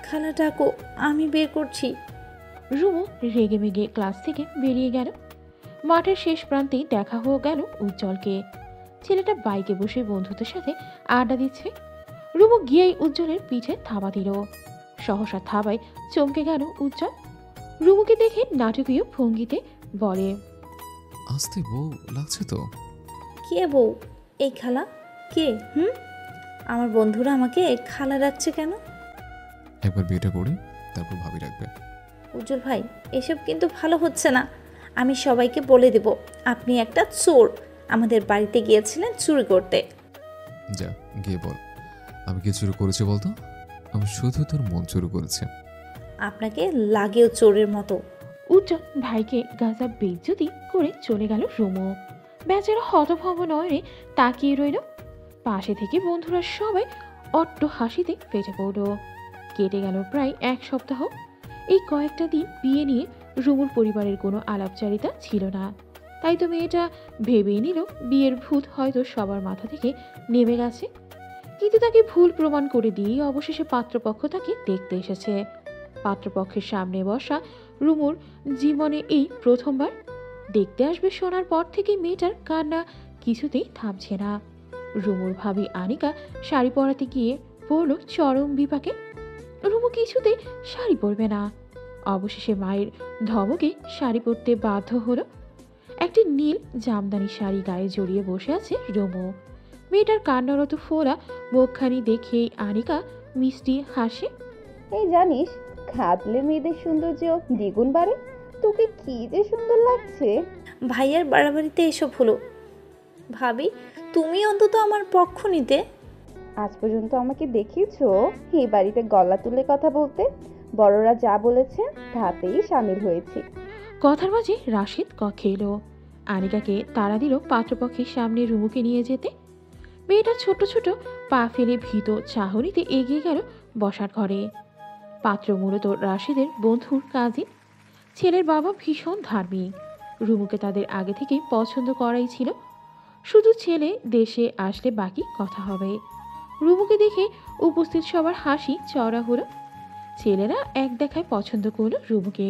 Speaker 2: খালা ডাকো, আমি বের করছি।
Speaker 4: রুমু রেগে মেগে ক্লাস থেকে বেরিয়ে গেল। মাঠের শেষ প্রান্তেই দেখা হয়ে গেল উজ্জ্বলকে। ছেলেটা বাইকে বসে বন্ধুদের সাথে আড্ডা দিচ্ছে। রুমু গিয়েই উজ্জ্বলের পিঠে থাবা দিল। সহসা থাবায় চমকে গেল উজ্জ্বল। রুমুকে দেখে নাটকীয় ভঙ্গিতে বলে,
Speaker 3: আস্তে বউ লাগছে তো।
Speaker 2: কে বউ? এই খালা কে? আমার বন্ধুরা আমাকে খালা ডাকছে কেন?
Speaker 3: একবার বিয়েটা করি, তারপর ভাবি রাখবে।
Speaker 2: উজ্জ্বল ভাই, এসব কিন্তু ভালো হচ্ছে না। আমি সবাইকে বলে দেব আপনি একটা চোর, আমাদের বাড়িতে গিয়েছিলেন চুরি করতে।
Speaker 3: যা গিয়ে বল, আমি কি চুরি করেছি বলতো? আমি শুধু তোর মন চুরি করেছি।
Speaker 2: আপনাকে লাগেও চোরের মতো।
Speaker 4: উজ্জ্বল ভাইকে গাজা বেইজ্জতি করে চলে গেল রুমু। বেচারা হতভম্ব নয়নে তাকিয়ে রইল। পাশে থেকে বন্ধুরা সবাই অট্ট হাসিতে ফেটে পড়ল। কেটে গেল প্রায় 1 সপ্তাহ। এই কয়েকটা দিন বিয়ে নিয়ে রুমুর পরিবারের কোনো আলাপচারিতা ছিল না। তাই তো মেয়েটা ভেবেই নিল বিয়ের ভূত হয়তো সবার মাথা থেকে নেমে গেছে। কিন্তু তাকে ভুল প্রমাণ করে দিয়েই অবশেষে পাত্রপক্ষ তাকে দেখতে এসেছে। পাত্রপক্ষের সামনে বসা রুমুর জীবনে এই প্রথমবার। দেখতে আসবে শোনার পর থেকে মেয়েটার কান্না কিছুতেই থামছে না। রুমুর ভাবি আনিকা শাড়ি পরাতে গিয়ে পড়ল চরম বিপাকে। রুমু কিছুতেই শাড়ি পরবে না। অবশেষে মায়ের ধমকে শাড়ি পরতে বাধ্য হলো। একটি নীল জামদানি শাড়ি গায়ে জড়িয়ে বসে আছে রুমু। মেয়েটার কান্নারত ফোলা মুখখানি দেখেই আনিকা মিষ্টি হাসে।
Speaker 7: এই জানিস, খাদলে মেয়েদের সৌন্দর্য দ্বিগুণ বাড়ে। তোকে কি যে সুন্দর লাগছে।
Speaker 2: ভাইয়ার বাড়াবাড়িতে এসব হলো। ভাবি, তুমি অন্তত আমার পক্ষ নিতে।
Speaker 7: আজ পর্যন্ত আমাকে দেখিয়েছো এই বাড়িতে গলা তুলে কথা বলতে? বড়রা যা বলেছে তাতেই সামিল হয়েছি।
Speaker 4: কথার মাঝে রাশিদ কক্ষে এলো। আনিকাকে তাড়া দিল পাত্রপক্ষের সামনে রুমুকে নিয়ে যেতে। মেয়েটা ছোট ছোট পা ফেলে ভীত চাহনিতে এগিয়ে গেল বসার ঘরে। পাত্র মূলত রাশিদের বন্ধুর কাজিন। ছেলের বাবা ভীষণ ধার্মিক। রুমুকে তাদের আগে থেকেই পছন্দ করাই ছিল। শুধু ছেলে দেশে আসলে বাকি কথা হবে। রুমুকে দেখে উপস্থিত সবার হাসি চওড়া হলো। ছেলেরা এক দেখায় পছন্দ করলো রুমুকে।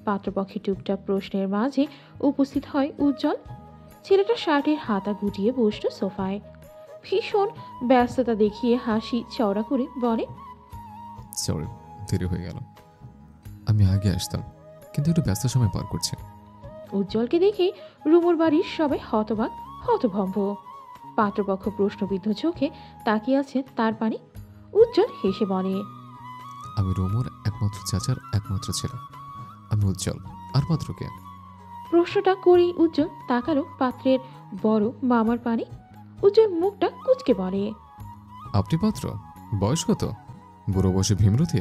Speaker 4: পাত্রপক্ষে টুকটাক প্রশ্নের মাঝে উপস্থিত হয় উজ্জ্বল। ছেলেটা শার্টের হাতা গুটিয়ে বসল সোফায়। ভীষণ ব্যস্ততা দেখিয়ে হাসি চওড়া করে বলে,
Speaker 3: সরি দেরি হয়ে গেল, আমি আগে আসতাম, কিন্তু একটু ব্যস্ত সময় পার করছি।
Speaker 4: উজ্জ্বলকে দেখে রুমুর বাড়ির সবাই হতবাক হতভম্ব। পাত্রপক্ষ প্রশ্নবিদ্ধ চোখে তাকিয়ে আছে তার পানে। উজ্জ্বল হেসে বলে,
Speaker 3: আমি রুমুর একমাত্র চাচার একমাত্র ছেলে, আমি উজ্জ্বল। আর পাত্রকে?
Speaker 4: প্রশ্নটা করেই উজ্জ্বল তাকালো পাত্রের বড় মামার পানে। উজ্জ্বল মুখটা কুঁচকে বলে,
Speaker 3: আপনি পাত্র? বয়স কত? বুড়ো বসে ভীমরতি?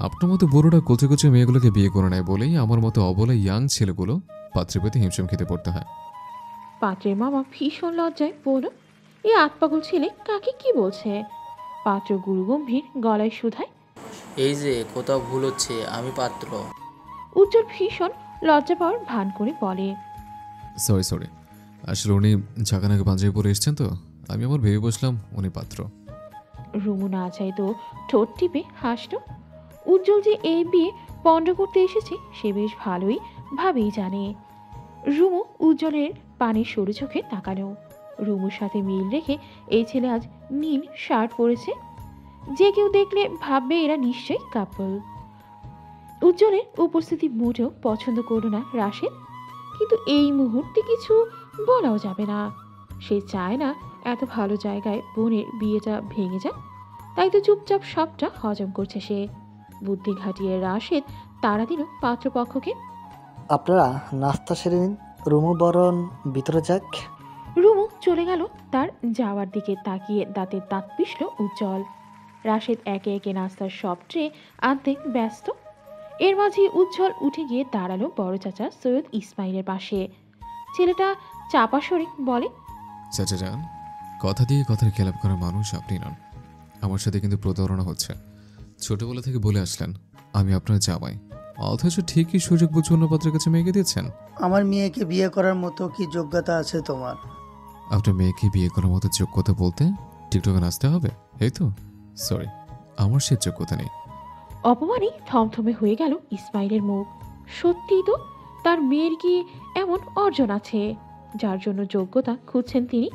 Speaker 3: আপনার মতো বুড়োটা কোচে কোচে মেয়েগুলোকে বিয়ে করে নেয় বলেই আমার মতো অবলা ইয়াং ছেলেগুলো পাত্রে পেতে হিমশিম খেতে পড়তে হয়।
Speaker 4: পাত্রের মামা ভীষণ লজ্জায় বলল, এই আতপাগল ছেলে কাকে কি বলছে? পাত্র গুরুগম্ভীর গলায় শুধায়,
Speaker 12: এই যে কোথাও ভুল হচ্ছে, আমি পাত্র।
Speaker 4: উজ্জ্বল ভীষণ লজ্জা পাওয়ার ভান করে বলে,
Speaker 3: সরি, আসলে উনি ঝাঁকানাকে পাঞ্জাবি পরে এসছেন তো আমি আমার ভেবে বসলাম উনি পাত্র।
Speaker 4: রুমু না চাইতো ঠোঁট টিপে হাসল। উজ্জ্বল যে এই বিয়ে পণ্ড করতে এসেছে সে বেশ ভালোই ভাবেই জানে। রুমু উজ্জ্বলের পানে সরু চোখে তাকালো। রুমুর সাথে মিল রেখে এই ছেলে আজ নীল শার্ট পরেছে। যে কেউ দেখলে ভাববে এরা নিশ্চয়ই কাপল। উজ্জ্বলের উপস্থিতি মোটেও পছন্দ করল না রাশেদ, কিন্তু এই মুহূর্তে কিছু বলাও যাবে না। সে চায় না এত ভালো জায়গায় বোনের বিয়েটা ভেঙে যাক, তাই তো চুপচাপ সবটা হজম করছে সে। বুদ্ধি খাটিয়ে রাশেদ তাড়া দিল পাত্রপক্ষকে,
Speaker 9: আপনারা নাস্তা সেরে নিন, রুমু বরণ ভিতরে যাক।
Speaker 4: রুমু চলে গেল। তার যাওয়ার দিকে তাকিয়ে দাঁতের দাঁত পিষল উজ্জ্বল। রাশেদ একে একে নাস্তার সব ট্রে আনতে ব্যস্ত। এর মাঝে উজ্জ্বল উঠে গিয়ে দাঁড়ালো বড় চাচা সৈয়দ ইসমাইলের পাশে। ছেলেটা চাপা সরে বলে,
Speaker 3: চাচা যান, কথা দিয়ে কথার খেলাপ করা মানুষ আপনি নন। আমার সাথে কিন্তু প্রতারণা হচ্ছে। ছোটবেলা থেকে বলে আসলেন আমি আপনার জামাই, অথচ ঠিকই সুযোগ বুঝে অন্য পাত্রের কাছে মেয়েকে দিচ্ছেন।
Speaker 10: আমার মেয়েকে বিয়ে করার মতো কি যোগ্যতা আছে তোমার?
Speaker 3: আপনার মেয়েকে বিয়ে করার মতো যোগ্যতা বলতে টিকটকে নাচতে হবে, এই তো? সরি, আমার সে যোগ্যতা নেই।
Speaker 4: অপমানে থমথমে হয়ে গেল ইসমাইলের মুখ। সত্যিই তো তার মেয়ের কি এমন অর্জন আছে যার জন্য যোগ্যতা খুঁজছেন তিনি?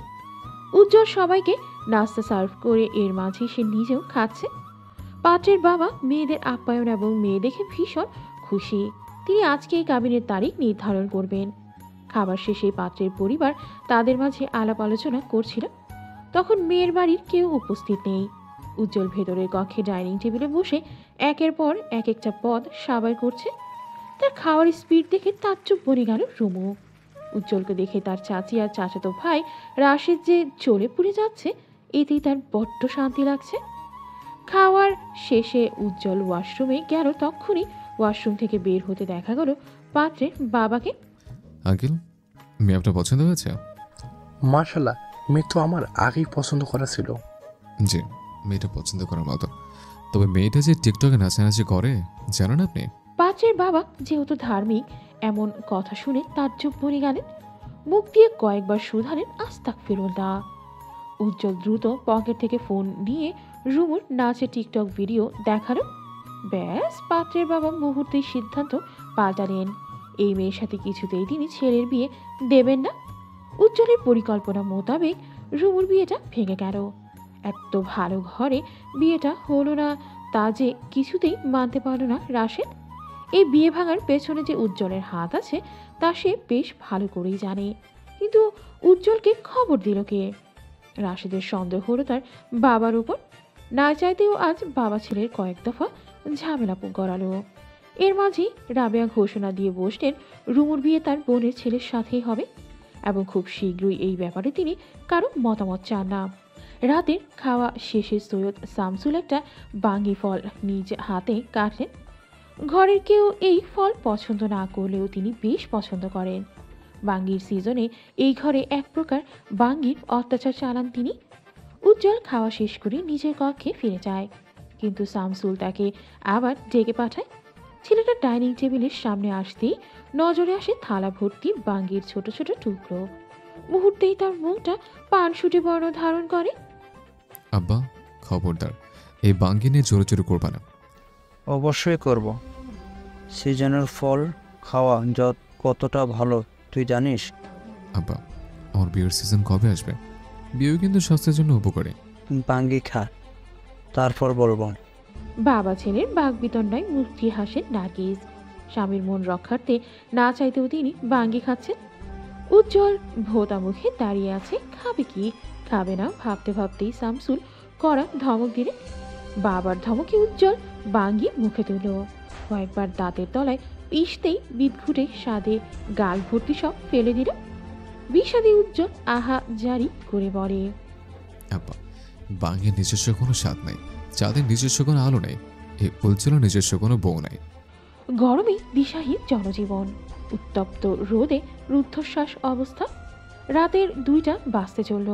Speaker 4: উজ্জ্বল সবাইকে নাস্তা সার্ভ করে এর মাঝে সে নিজেও খাচ্ছে। পাত্রের বাবা মেয়েদের আপ্যায়ন এবং মেয়ে দেখে ভীষণ খুশি। তিনি আজকে এই কাবিনের তারিখ নির্ধারণ করবেন। খাবার শেষে পাত্রের পরিবার তাদের মাঝে আলাপ আলোচনা করছিল। তখন মেয়ের বাড়ির কেউ উপস্থিত নেই। উজ্জ্বল ভেতরের কক্ষে ডাইনিং টেবিলে বসে একের পর এক একটা পদ সাবাই করছে। তার খাওয়ার স্পিড দেখে তাজ্জব বনে গেল রুমু। উজ্জ্বলকে দেখে তার চাচি আর চাচাতো ভাই রাশেদ যে চলে পুড়ে যাচ্ছে, এতেই তার বড্ড শান্তি লাগছে। খাওয়ার শেষে উজ্জ্বল ওয়াশরুমে গেল। তখনই ওয়াশরুম থেকে বের হতে দেখা গেল পাত্রের বাবাকে।
Speaker 3: আঙ্কেল, মেয়ে আপনার পছন্দ হয়েছে?
Speaker 17: মাশাআল্লাহ, মেয়ে তো আমার আগেই পছন্দ করা ছিল।
Speaker 3: জি, মেয়েটা পছন্দ করার মতো। তবে মেয়েটা যে টিকটকে নাচানাচি করে জানেন আপনি?
Speaker 4: পাত্রের বাবা যেহেতু ধার্মিক, এমন কথা শুনে তাজ্জব বনে গেলেন। মুখ দিয়ে কয়েকবার শুধালেন আস্তাগফিরুল্লাহ। উজ্জ্বল দ্রুত পকেট থেকে ফোন নিয়ে রুমুর নাচে টিকটক ভিডিও দেখালো। ব্যাস, পাত্রের বাবা মুহূর্তেই সিদ্ধান্ত পাল্টালেন। এই মেয়ের সাথে কিছুতেই তিনি ছেলের বিয়ে দেবেন না। উজ্জ্বলের পরিকল্পনা মোতাবেক রুমুর বিয়েটা ভেঙে গেল। এত ভালো ঘরে বিয়েটা হলো না তা যে কিছুতেই মানতে পারল না রাশেদ। এই বিয়ে ভাঙার পেছনে যে উজ্জ্বলের হাত আছে তা সে বেশ ভালো করেই জানে, কিন্তু উজ্জ্বলকে খবর দিল কে? রাশেদের সন্দেহ হলো তার বাবার উপর। না চাইতেও আজ বাবা ছেলের কয়েক দফা ঝামেলা গড়ালো। এর মাঝেই রাবেয়া ঘোষণা দিয়ে বসলেন রুমুর বিয়ে তার বোনের ছেলের সাথেই হবে, এবং খুব শীঘ্রই এই ব্যাপারে তিনি কারো মতামত চান না। রাতের খাওয়া শেষে সৈয়দ শামসুল একটা বাঙ্গি ফল নিজ হাতে কাটলেন। ঘরের কেউ এই ফল পছন্দ না করলেও তিনি বেশ পছন্দ করেন। বাঙ্গির সিজনে এই ঘরে এক প্রকার বাঙ্গির অত্যাচার চালান তিনি। উজ্জ্বল খাওয়া শেষ করে নিজের কক্ষে ফিরে যায়, কিন্তু শামসুল তাকে আবার ডেকে পাঠায়। ছেলেটা ডাইনিং টেবিলের সামনে আসতেই নজরে আসে থালা ভর্তি বাঙ্গির ছোট ছোট টুকরো। মুহূর্তেই তার মুখটা পানশুটে বর্ণ ধারণ করে।
Speaker 3: আব্বা, খবরদার এই বাঙ্গি নিয়ে জোরে জোরে করবা না।
Speaker 15: অবশ্যই করব। সিজনের ফল খাওয়া কতটা ভালো তুই জানিস?
Speaker 3: আব্বা, আমার বিয়ের সিজন কবে আসবে? বিয়ে কিন্তু স্বাস্থ্যের জন্য উপকারী।
Speaker 15: বাঙ্গি খা, তারপর বলবো।
Speaker 4: বাবা ছেলের বাগবিতণ্ডায় মুক্তি হাসেন নার্গিস। স্বামীর মন রক্ষার্থে না চাইতেও তিনি বাঙ্গি খাচ্ছেন। উজ্জ্বল ভোতা মুখে দাঁড়িয়ে আছে। খাবে কি খাবে না ভাবতে ভাবতেই শামসুল কড়া ধমক দিলে। বাবার ধমকে উজ্জ্বল বাঙ্গি মুখে তুলল। কয়েকবার দাঁতের তলায় পিষতেই বিদঘুটে স্বাদে গাল ভর্তি সব ফেলে দিল। বিষাদে উজ্জ্বল আহা জারি করে বলে,
Speaker 3: আব্বা, বাঙের নিজস্ব কোনো স্বাদ নাই, চাঁদের নিজস্ব কোনো আলো নেই, এই উজ্জ্বল নিজস্ব কোনো বউ নাই।
Speaker 4: গরমে দিশাহীন জনজীবন, উত্তপ্ত রোদে রুদ্ধশ্বাস অবস্থা। রাতের 2টা বাজতে চলল।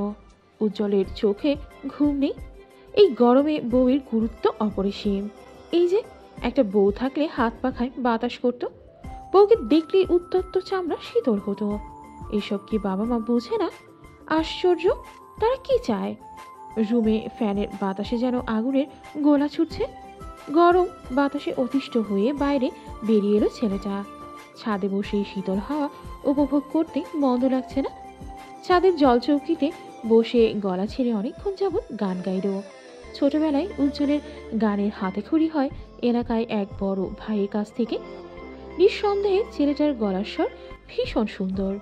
Speaker 4: উজ্জ্বলের চোখে ঘুম নেই। এই গরমে বউয়ের গুরুত্ব অপরিসীম। এই যে একটা বউ থাকলে হাত পাখায় বাতাস করত, বউকে দেখলে উত্তপ্ত চামড়া শীতল হতো। এসব কি বাবা মা বুঝে না? আশ্চর্য, তারা কি চায়? রুমে ফ্যানের বাতাসে যেন আগুনের গোলা ছুটছে। গরম বাতাসে অতিষ্ঠ হয়ে বাইরে বেরিয়ে এলো ছেলেটা। ছাদে বসে শীতল হাওয়া উপভোগ করতে মন্দ লাগছে না। ছাদের জলচৌকিতে বসে গলা ছেড়ে অনেকক্ষণ যাবৎ গান গাইল। ছোটবেলায় উজ্জ্বলের গানের হাতেখড়ি হয় এলাকায় এক বড় ভাইয়ের কাছ থেকে। নিঃসন্দেহে ছেলেটার গলার স্বর ভীষণ সুন্দর।